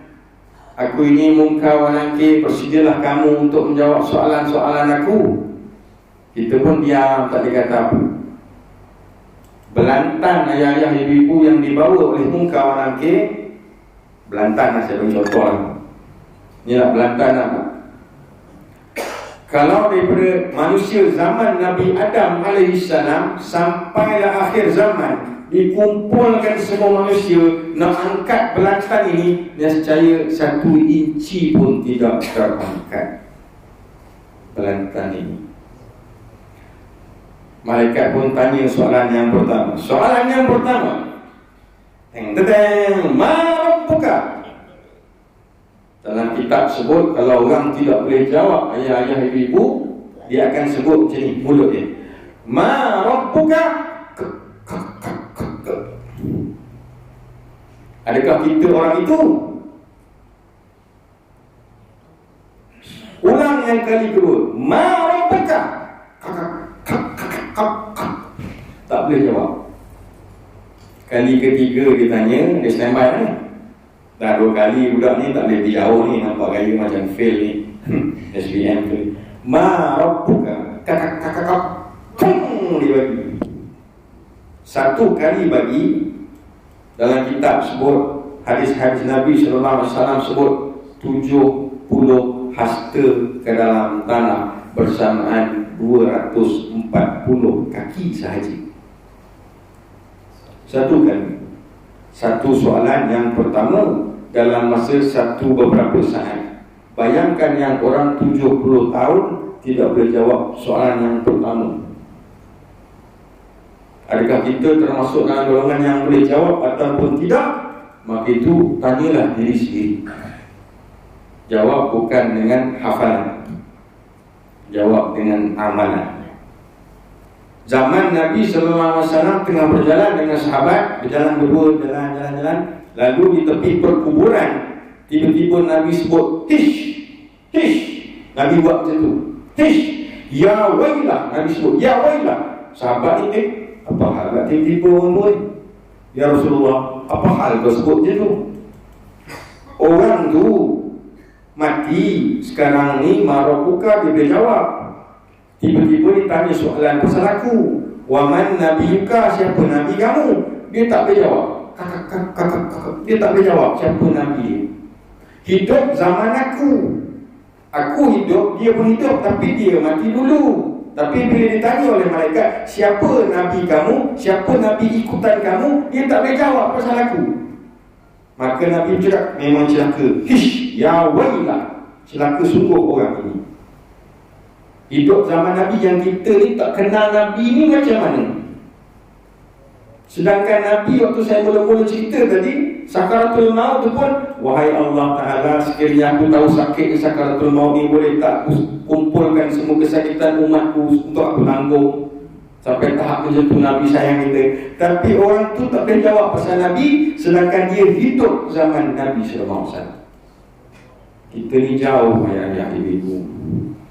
A: aku ini mungkar wa nakir, bersedialah kamu untuk menjawab soalan-soalan aku. Kita pun diam, tak dikata apa. Belantan ayah-ayah ibu-ibu yang dibawa oleh mungkar wa nakir, belantan lah, saya bagi contoh lah. Inilah belantan apa? Kalau daripada manusia zaman Nabi Adam AS sampailah akhir zaman, dikumpulkan semua manusia nak angkat belantan ini, nescaya 1 inci pun tidak terangkat belantan ini. Malaikat pun tanya soalan yang pertama. Soalan yang pertama, ma rabbuka. Dalam kitab sebut, kalau orang tidak boleh jawab, ayah-ayah ibu-ibu, dia akan sebut macam ni mulut dia, ma rabbuka. Adakah kita orang itu? Ulang yang kali kedua, ma rabbuka. Tak boleh jawab. Kali ketiga dia tanya, dia standby ni. Dah 2 kali budak ni tak boleh dijauh ni, nampak gaya macam fail ni. SPM tu. Ma rabbuka. Dia bagi. 1 kali bagi. Dalam kitab sebut, hadis-hadis Nabi SAW sebut 70 hasta ke dalam tanah bersamaan 240 kaki sahaja. 1 kali. 1 soalan yang pertama dalam masa beberapa saat. Bayangkan yang orang 70 tahun tidak boleh jawab soalan yang pertama. Adakah kita termasuk dalam golongan yang boleh jawab ataupun tidak? Maka itu tanyalah diri sendiri. Jawab bukan dengan hafalan, jawab dengan amalan. Zaman Nabi SAW tengah berjalan dengan sahabat, berjalan berdua, jalan. Lalu di tepi perkuburan, tiba-tiba Nabi sebut, hish. Nabi buat macam tu, hish, ya wailah. Nabi sebut, ya wailah. Sahabat ni, apa hal tak tiba-tiba orang tu? Ya Rasulullah, apa hal kau sebut je tu? Orang tu mati sekarang ni, marabuka, dia boleh jawab. Tiba-tiba ditanya soalan pasal aku, waman nabiyuka, siapa nabi kamu? Dia tak boleh jawab. Kakak. Dia tak boleh jawab siapa nabi. Hidup zaman aku hidup, dia pun hidup, tapi dia mati dulu. Tapi bila ditanya oleh malaikat, siapa nabi kamu, siapa nabi ikutan kamu, dia tak boleh jawab pasal aku. Maka Nabi cakap, memang celaka. Hish, ya wailah, celaka sungguh orang ini. Hidup zaman Nabi yang kita ni tak kenal Nabi ni macam mana? Sedangkan Nabi waktu saya mula-mula cerita tadi, sakaratul maut tu pun, wahai Allah Ta'ala, sekiranya aku tahu sakit sakaratul maut ni, boleh tak aku kumpulkan semua kesakitan umatku untuk aku tanggung. Sampai tahap macam tu Nabi sayang kita. Tapi orang tu tak boleh jawab pasal Nabi, sedangkan dia hidup zaman Nabi SAW. Kita ni jauh ayah-ayah ibu-ibu.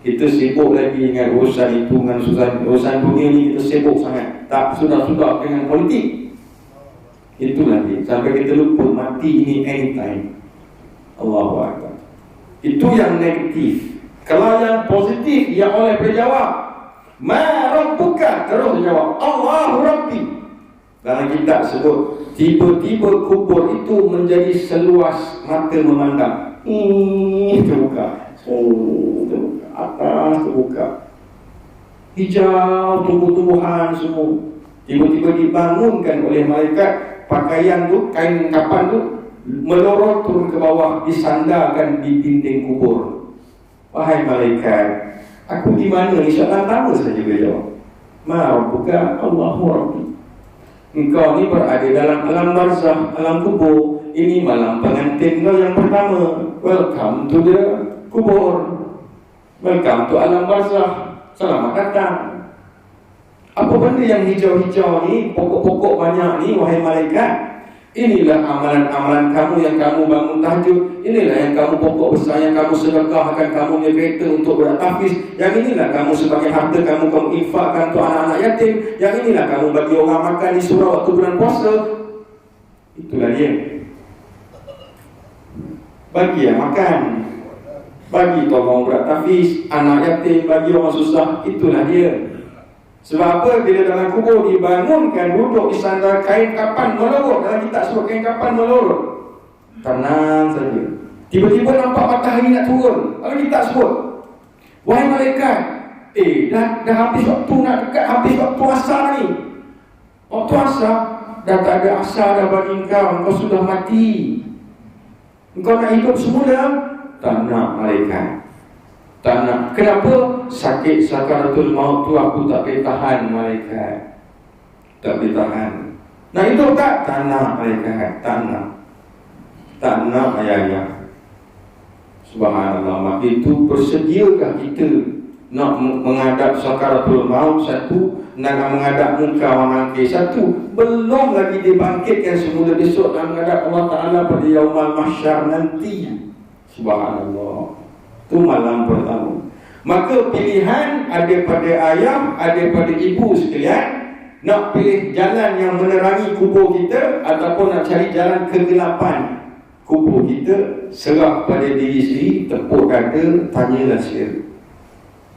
A: Kita sibuk lagi dengan urusan itu, dengan urusan dunia ni, kita sibuk sangat. Tak sudah dengan politik. Itulah dia. Sampai kita lupa mati ini anytime. Allahu Akbar. Itu yang negatif. Kalau yang positif, yang oleh berjawab, ma rabbuka, terus jawab, Allahu Rabbi. Dalam kitab sebut, tiba-tiba kubur itu menjadi seluas mata memandang. Terbuka. Terbuka. Atas terbuka. Hijau, tumbuh-tumbuhan semua. Tiba-tiba dibangunkan oleh malaikat. Pakaian tu, kain kapan tu melorot turun ke bawah, disandarkan di dinding kubur. Wahai malaikat, aku di mana ni? Soalan tahu saja dia jawab. Ma rabbuka, Allahu Rabbi. Engkau ni berada dalam alam barzah, alam kubur. Ini malam pengantin kau yang pertama. Welcome to the kubur. Welcome to alam barzah. Selamat datang. Apa benda yang hijau-hijau ni, pokok-pokok banyak ni, wahai malaikat? Inilah amalan-amalan kamu yang kamu bangun tahajud. Inilah yang kamu pokok besar yang kamu sedekahkan, kamu punya kereta untuk beratafis. Yang inilah kamu sebagai harta kamu infakkan untuk anak-anak yatim. Yang inilah kamu bagi orang makan di surau waktu bulan puasa. Itulah dia. Bagi yang makan, bagi tolong beratafis, anak yatim, bagi orang susah. Itulah dia. Sebab apa? Bila dalam kubur dibangunkan, duduk di sandar kain kapan melorot. Dalam kitab sebut kain kapan melorot. Tenang saja. Tiba-tiba nampak matahari nak turun. Kalau kitab sebut, wahai malaikat, dah habis waktu, nak dekat habis waktu asar ni. Waktu asar, dah tak ada asar dah bagi engkau sudah mati. Engkau nak hidup semula? Tak nak malaikat. Tak nak. Kenapa? Sakit sakaratul maut tu aku tak boleh tahan malaikat. Tak boleh tahan. Nak hidup tak? Tak nak malaikat. Tak nak. Tak nak ayah-ayah. Subhanallah. Maka itu bersediakah kita nak menghadap sakaratul maut satu, nak menghadap muka wanangkir satu, belum lagi dibangkitkan semula besok nak menghadap Allah Ta'ala pada Yaumal Mahsyar nanti. Subhanallah. Itu malam pertama. Maka pilihan ada pada ayah, ada pada ibu sekalian. Nak pilih jalan yang menerangi kubur kita ataupun nak cari jalan kegelapan kubur kita, serah pada diri sendiri, tepuk dada, tanyalah sendiri.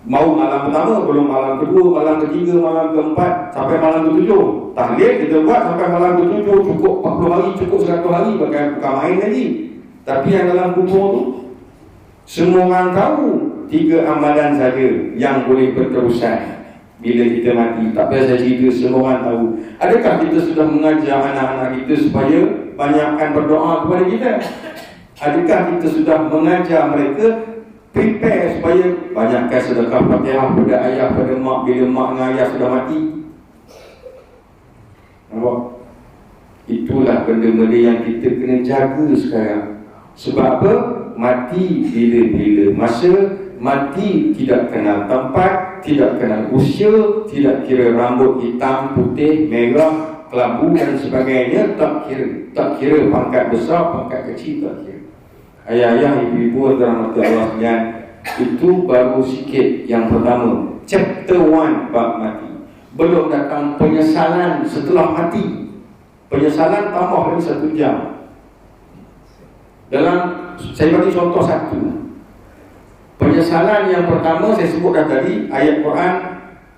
A: Mau malam pertama, belum malam kedua, malam ketiga, malam keempat, sampai malam ketujuh. Tahlil kita buat sampai malam ketujuh, cukup 40 hari, cukup 100 hari, bukan main lagi. Tapi yang dalam kubur tu, semua orang tahu 3 amalan saja yang boleh berterusan bila kita mati. Tak payah saya cerita, semua orang tahu. Adakah kita sudah mengajar anak-anak kita supaya banyakkan berdoa kepada kita? Adakah kita sudah mengajar mereka prepare supaya banyakkan sedekah Fatihah pada ayah, pada mak bila mak dengan ayah sudah mati? Nampak? Itulah benda-benda yang kita kena jaga sekarang. Sebab apa? Mati bila-bila masa. Mati tidak kenal tempat, tidak kenal usia, tidak kira rambut hitam, putih, merah, kelabu dan sebagainya. Tak kira pangkat besar, pangkat kecil, tak kira. Ayah-ayah, ibu-ibu rahmati Allah sekalian, itu baru sikit yang pertama, chapter 1 bab mati. Belum datang penyesalan setelah mati. Penyesalan tambah lagi 1 jam. Saya bagi contoh satu. Penyesalan yang pertama saya sebut dah tadi, ayat Quran,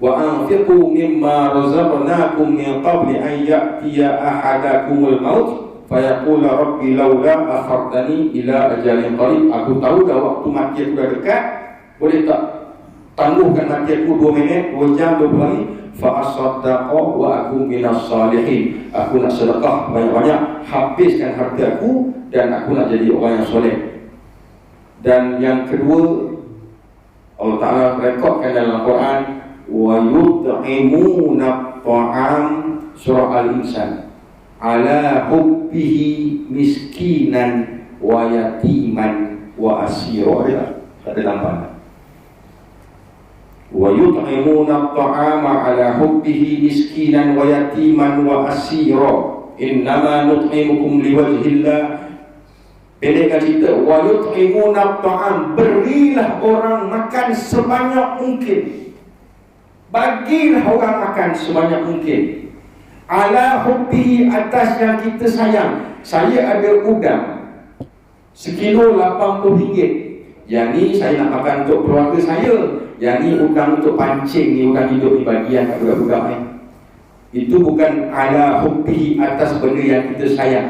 A: wa anfiqu mimma razaqnakum min qabli an ya'tiya ahadakumul maut fayaqula rabbi laula akhartani ila ajalin qarib. Aku tahu dah waktu mati aku dah dekat, boleh tak tangguhkan mati aku 2 minit, 2 jam, 20 hari, fa asaddaqa wa aku minas salihin. Aku nak sedekah banyak-banyak, habiskan harta aku dan aku nak jadi orang yang soleh. Dan yang kedua, Allah Ta'ala rekodkan dalam Al-Quran, wa yut'imuna ta'am, surah Al-Insan, ala hubbihi miskinan wa yatiman wa asira. Tak ada tambahan. Wa yut'imuna ta'ama ala hubbihi miskinan wa yatiman wa asira innama nut'imukum liwajhillah. Pendekkan cerita, wa yut'imuna ta'am, berilah orang makan sebanyak mungkin, bagilah orang makan sebanyak mungkin, ala hubbihi, atas yang kita sayang. Saya ada udang sekilo RM80, yang ni saya nak makan untuk keluarga saya, yang ni udang untuk pancing, ni udang hidup di bagian kat budak-budak ni. Itu bukan ala hubbihi, atas benda yang kita sayang.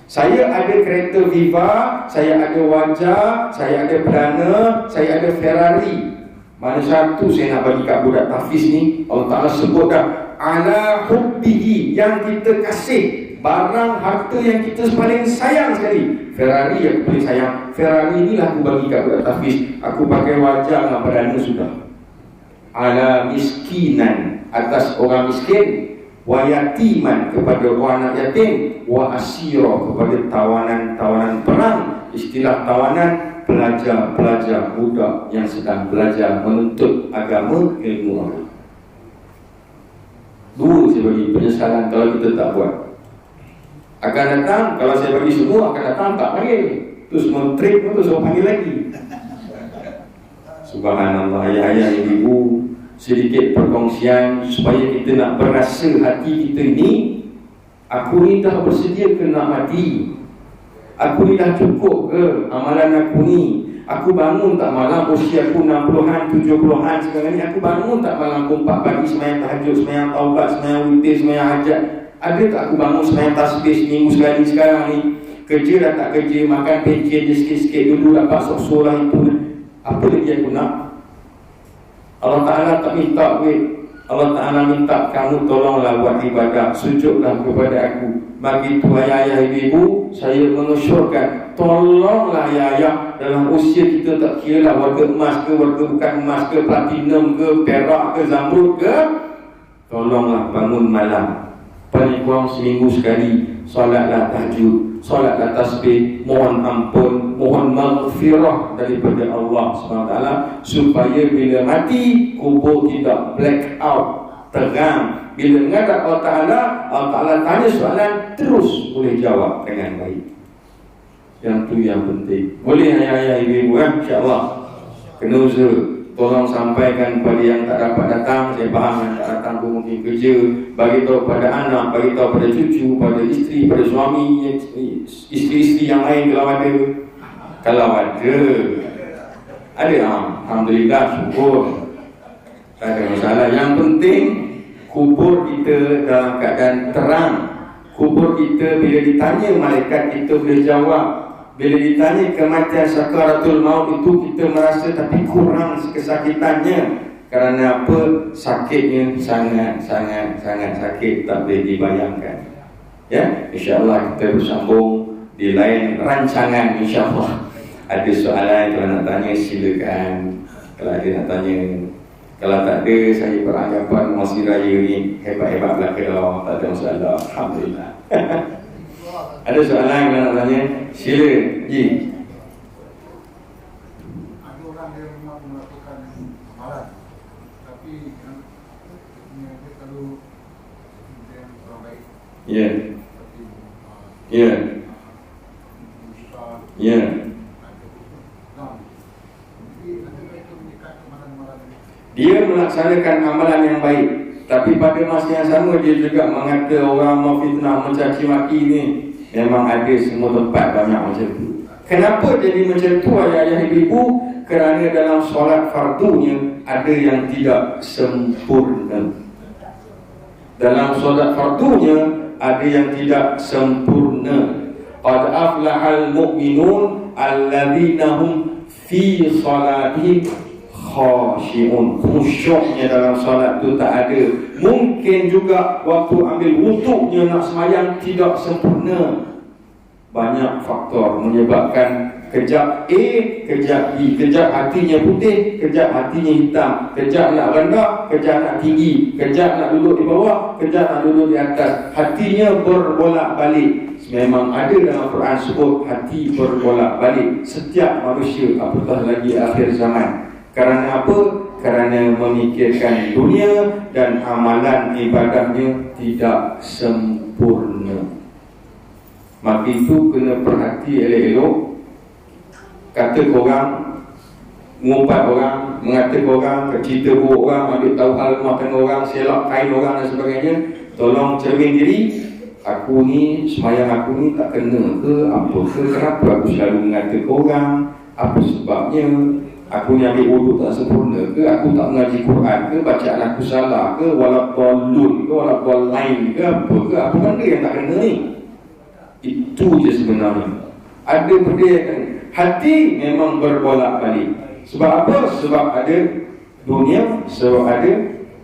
A: Saya ada kereta Viva, saya ada Wajah, saya ada Plana, saya ada Ferrari. Mana satu saya nak bagi kat budak tahfiz ni? Allah Ta'ala sebut dah, ala hubbihi, yang kita kasih, barang harta yang kita paling sayang sekali. Ferrari aku paling sayang, Ferrari inilah aku bagi kat budak tahfiz. Aku pakai Wajah dengan Plana sudah. Ala miskinan, atas orang miskin, wa yatiman, kepada orang anak yatim, wa asira, kepada tawanan-tawanan perang. Istilah tawanan, pelajar-pelajar budak yang sedang belajar menuntut agama, ilmu Allah. 2 saya bagi penyesalan kalau kita tak buat. Akan datang, kalau saya bagi semua, akan datang tak panggil, terus mentrik pun terus panggil lagi. Subhanallah. Ayah-ayah, ibu, sedikit perkongsian supaya kita nak berasa hati kita ni, aku ni dah bersedia ke nak mati? Aku ni dah cukup ke amalan aku ni? Aku bangun tak malam usia aku 60-an, 70-an sekarang ni? Aku bangun tak malam 4 pagi sembahyang tahajud, sembahyang taubat, sembahyang witir, sembahyang hajat? Ada tak aku bangun sembahyang tasbih seminggu sekali sekarang ni? Kerja dah tak kerja, makan pencen je sikit-sikit dulu, dapat sok-sok lah itu. Apa lagi aku nak? Allah Ta'ala tak minta duit. Allah Ta'ala minta kamu tolonglah buat ibadah, sujudlah kepada aku. Bagi tu ayah-ayah, ibu-ibu, saya mengesyorkan, tolonglah ayah-ayah, dalam usia kita tak kira lah warga emas ke, warga bukan emas ke, platinum ke, perak ke, zamrud ke, tolonglah bangun malam, paling kurang seminggu sekali, solatlah tahajud, solatlah tasbih, mohon ampun, mohon maghfirah daripada Allah SWT, supaya bila mati kubur tidak black out, terang. Bila menghadap Allah Ta'ala tanya soalan, terus boleh jawab dengan baik. Yang tu yang penting. Boleh ayah-ayah, ibu-ibu, insya-Allah kena usaha. Tolong sampaikan kepada yang tak dapat datang. Saya faham yang tak datang pun mungkin kerja. Bagi tahu pada anak, bagi tahu pada cucu, pada isteri, pada suami, isteri-isteri yang lain kalau ada. Kalau ada, alhamdulillah, syukur, tak ada masalah. Yang penting kubur kita dalam keadaan terang. Kubur kita bila ditanya malaikat, kita boleh jawab. Bila ditanya kematian sakaratul maut itu, kita merasa tapi kurang kesakitannya. Kerana apa? Sakitnya sangat sakit, tak boleh dibayangkan. Ya, insya-Allah kita bersambung di lain rancangan, insya-Allah. Ada soalan kalau nak tanya silakan. Kalau ada nak tanya, Kalau tak ada, saya beranggapan Masjid Raya ni hebat-hebat belaka dah, tak ada masalah. Alhamdulillah. Ada soalan yang nak tanya? Sila, Ji.
B: Ada orang dia memang melakukan amalan, tapi dia kalau dia orang baik.
A: Ya.
B: Seperti
A: Ya.
B: Ustaz.
A: Ya. Dia melaksanakan amalan yang baik, tapi pada masa yang sama dia juga mengata orang memfitnah, mencaci maki ni. Memang ada semua tempat banyak macam tu. Kenapa jadi macam tu ayah-ayah ibu? Kerana dalam solat fardunya ada yang tidak sempurna. Dalam solat fardunya ada yang tidak sempurna. Qad aflahal mu'minun alladzina hum fi salatihim khashi'un. Khusyuknya dalam solat tu tak ada. Mungkin juga waktu ambil wuduknya nak semayang tidak sempurna. Banyak faktor menyebabkan kejap A, kejap B, kejap hatinya putih, kejap hatinya hitam, kejap nak rendah, kejap nak tinggi, kejap nak duduk di bawah, kejap nak duduk di atas. Hatinya berbolak-balik. Memang ada dalam Quran sebut hati berbolak-balik setiap manusia, apatah lagi akhir zaman. Kerana apa? Kerana memikirkan dunia dan amalan ibadahnya tidak sempurna. Maka itu kena perhati elok-elok. Kata korang, mengumpat orang, mengata korang, cerita buruk orang, ambil tahu hal makan orang, selak kain orang dan sebagainya. Tolong cermin diri. Aku ni, semayang aku ni tak kena ke apa ke? Kenapa aku selalu mengata korang? Apa sebabnya? Aku ni ambil wuduk tak sempurna ke? Aku tak mengaji Quran ke? Bacaan aku salah ke? Walaupun ke? Walaupun lain ke? Apa ke? Apa benda yang tak kena ni? Itu je sebenarnya. Ada benda yang hati memang berbolak-balik. Sebab apa? Sebab ada dunia, sebab ada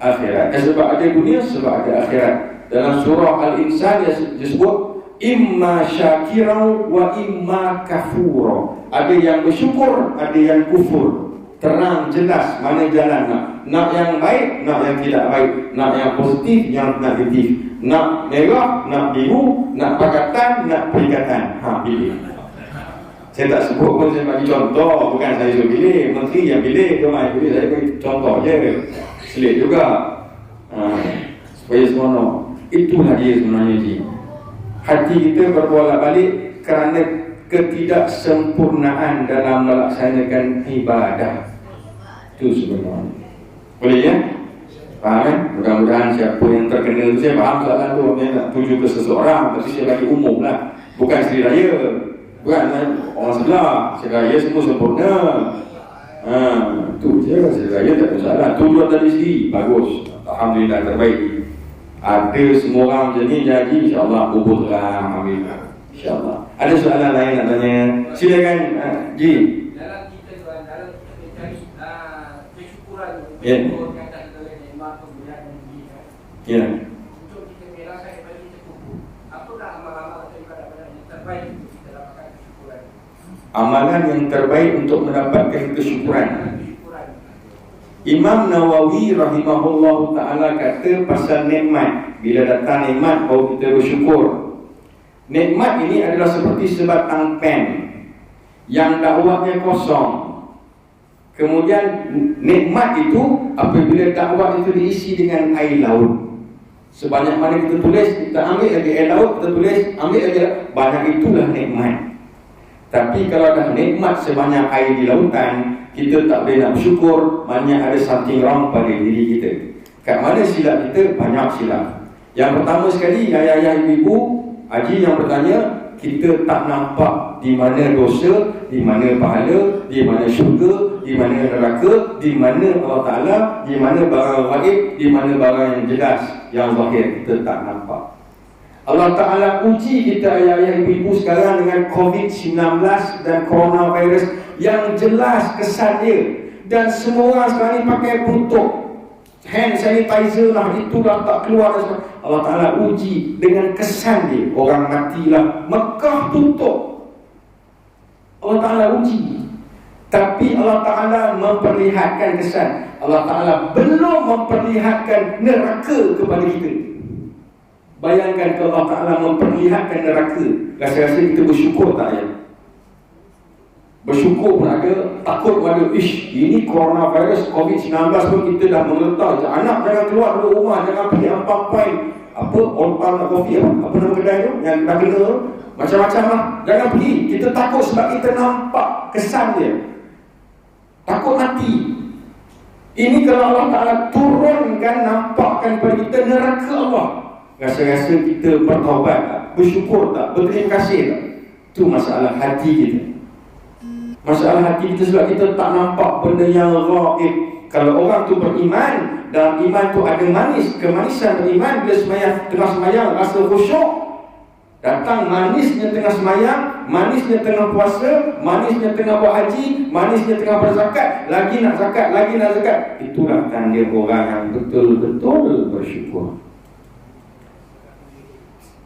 A: akhirat. Sebab ada dunia, sebab ada akhirat. Dalam surah Al-Insan disebut imma syakirau wa imma kafura. Ada yang bersyukur, ada yang kufur. Terang, jelas mana jalan nak. Nak yang baik, nak yang tidak baik. Nak yang positif, yang negatif. Nak merah, nak biru. Nak pakatan, nak perikatan. Pilih. Saya tak sebut pun, saya bagi contoh. Bukan saya suruh pilih, menteri yang pilih. Dia yang pilih, saya bagi contoh je. Selit juga. Supaya semua nak. Itulah dia sebenarnya ji. Hati kita berbolak-balik kerana ketidaksempurnaan dalam melaksanakan ibadah. Itu sebenarnya. Boleh ya? Faham kan? Mudah-mudahan siapa yang terkena tu, saya faham soalan tu, saya nak tuju ke seseorang, tapi saya bagi umum lah. Bukan Sri Raya, bukan orang sebelah. Sri Raya semua sempurna. Tu je, Sri Raya tak ada masalah. Tujuan tadi sendiri, bagus. Alhamdulillah, terbaik. Ada semua orang macam ni, jadi insyaAllah kuburlah. Alhamdulillah, insyaAllah. Ada soalan lain nak tanya? Silakan, Ji.
C: Dalam kita tuan, dalam kita mencari kesyukuran
A: untuk
C: kata segala nikmat kemuliaan yang diberikan.
A: Ya.
C: Untuk kita melaksan daripada kita kubur. Apakah amal-amal atau ibadah-ibadah yang terbaik untuk kita dapatkan kesyukuran?
A: Amalan yang terbaik untuk mendapatkan kesyukuran. Imam Nawawi rahimahullah ta'ala kata pasal nikmat. Bila datang nikmat, baru kita bersyukur. Nikmat ini adalah seperti sebatang pen yang dakwahnya kosong. Kemudian nikmat itu apabila dakwah itu diisi dengan air laut. Sebanyak mana kita tulis, kita ambil lagi air laut, kita tulis, ambil lagi, banyak itulah nikmat. Tapi kalau dah nikmat sebanyak air di lautan, kita tak boleh nak bersyukur, maknanya ada something wrong pada diri kita. Kat mana silap kita? Banyak silap. Yang pertama sekali, ayah-ayah ibu-ibu, Haji yang bertanya, kita tak nampak di mana dosa, di mana pahala, di mana syurga, di mana neraka, di mana Allah Ta'ala, di mana barang gaib, di mana barang yang jelas, yang zahir, kita tak nampak. Allah Ta'ala uji kita ayah-ayah ibu-ibu sekarang dengan COVID-19 dan coronavirus yang jelas kesan dia. Dan semua orang sekarang ni pakai tutup hand sanitizer lah, itulah tak keluar. Allah Ta'ala uji dengan kesan dia. Orang matilah, Mekah tutup. Allah Ta'ala uji. Tapi Allah Ta'ala memperlihatkan kesan. Allah Ta'ala belum memperlihatkan neraka kepada kita. Bayangkan kalau Allah Ta'ala memperlihatkan neraka, rasa-rasa kita bersyukur tak ya? Bersyukur pun ada, takut pun ada. Ini coronavirus COVID-19 pun kita dah mengletak. Anak jangan keluar dari rumah, jangan pergi apa-apa. Apa? All coffee apa nama kedai tu? Yang dah kena macam-macam lah. Jangan pergi. Kita takut sebab kita nampak kesan dia. Takut mati. Ini kalau Allah Ta'ala turunkan, nampakkan kepada kita neraka Allah, rasa-rasa kita bertaubat tak? Bersyukur tak? Berterima kasih tak? Itu masalah hati kita. Masalah hati kita sebab kita tak nampak benda yang ghaib. Kalau orang tu beriman, dalam iman tu ada manis, kemanisan beriman. Bila semayang, tengah semayang rasa khusyuk, datang manisnya tengah semayang, manisnya tengah puasa, manisnya tengah buat haji, manisnya tengah berzakat, lagi nak zakat, lagi nak zakat. Itulah tanda orang yang betul-betul bersyukur.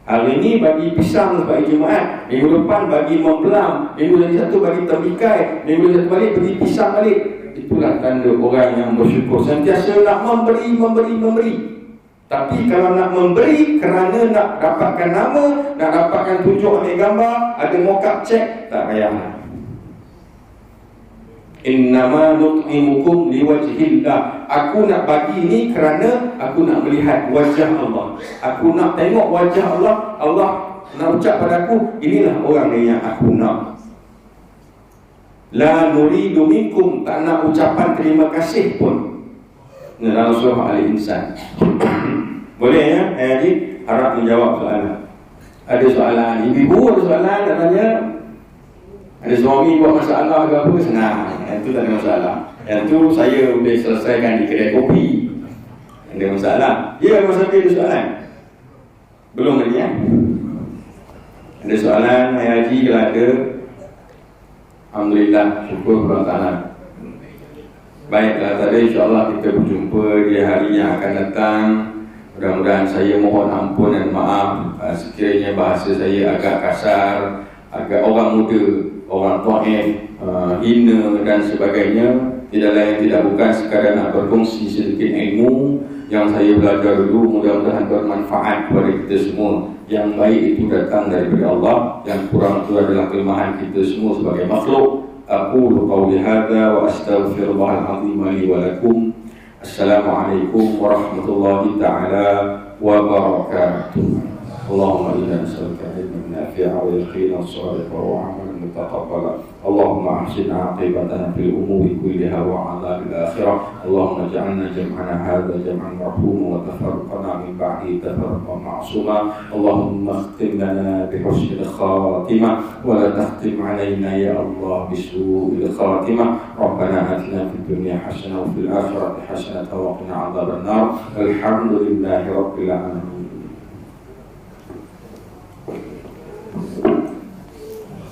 A: Hari ini bagi pisang sebagai Jumaat, minggu depan bagi mempelam, minggu lagi satu bagi tembikai, minggu lagi satu balik bagi pisang balik. Itulah tanda orang yang bersyukur. Sentiasa nak memberi. Tapi kalau nak memberi kerana nak dapatkan nama, nak dapatkan tunjuk ambil gambar, ada mock-up cek, tak payah. Innama nut'imukum liwajhillah. Aku nak bagi ni kerana aku nak melihat wajah Allah. Aku nak tengok wajah Allah. Allah nak ucap pada aku, inilah orang yang aku nak. La nuridu minkum, tak nak ucapan terima kasih pun. Dalam surah Al-Insan. Boleh ya? Jadi harap menjawab soalan. Ada soalan ibu, ada soalan nak tanya. Ada suami buat masalah ke apa, senang. Yang tu tak ada masalah. Yang tu saya boleh selesaikan di kedai kopi. Ada masalah. Ya, Mas Hafiz ada soalan? Belum lagi ya? Ada soalan, Mai Haji kalau ada. Alhamdulillah, syukur kepada Allah Ta'ala. Baiklah, tadi insyaAllah kita berjumpa di hari yang akan datang. Mudah-mudahan saya mohon ampun dan maaf sekiranya bahasa saya agak kasar, agak orang muda, orang taif, hina dan sebagainya. Tidak lain tidak bukan sekadar nak berkongsi sedikit ilmu yang saya belajar dulu, mudah-mudahan bermanfaat kepada kita semua. Yang baik itu datang daripada Allah, yang kurang itu adalah kelemahan kita semua sebagai makhluk. Aqulu qawli hadza wa astaghfirullahal azim li wa lakum. Assalamualaikum warahmatullahi taala wabarakatuh. اللهم إنا نسألك علما نافعا ويقينا صادقا وعملا متقبلا. اللهم أحسن عاقبتنا في الأمور كلها وعذاب الآخرة. اللهم اجعلنا جمعنا هذا جمعا مرحوما وتفرقنا من بعده تفرقا معصوما. اللهم اختم لنا بحسن الخاتمة ولا تختم علينا يا الله بسوء الخاتمة. ربنا آتنا في الدنيا حسنة وفي الآخرة حسنة وقنا عذاب النار. الحمد لله رب العالمين.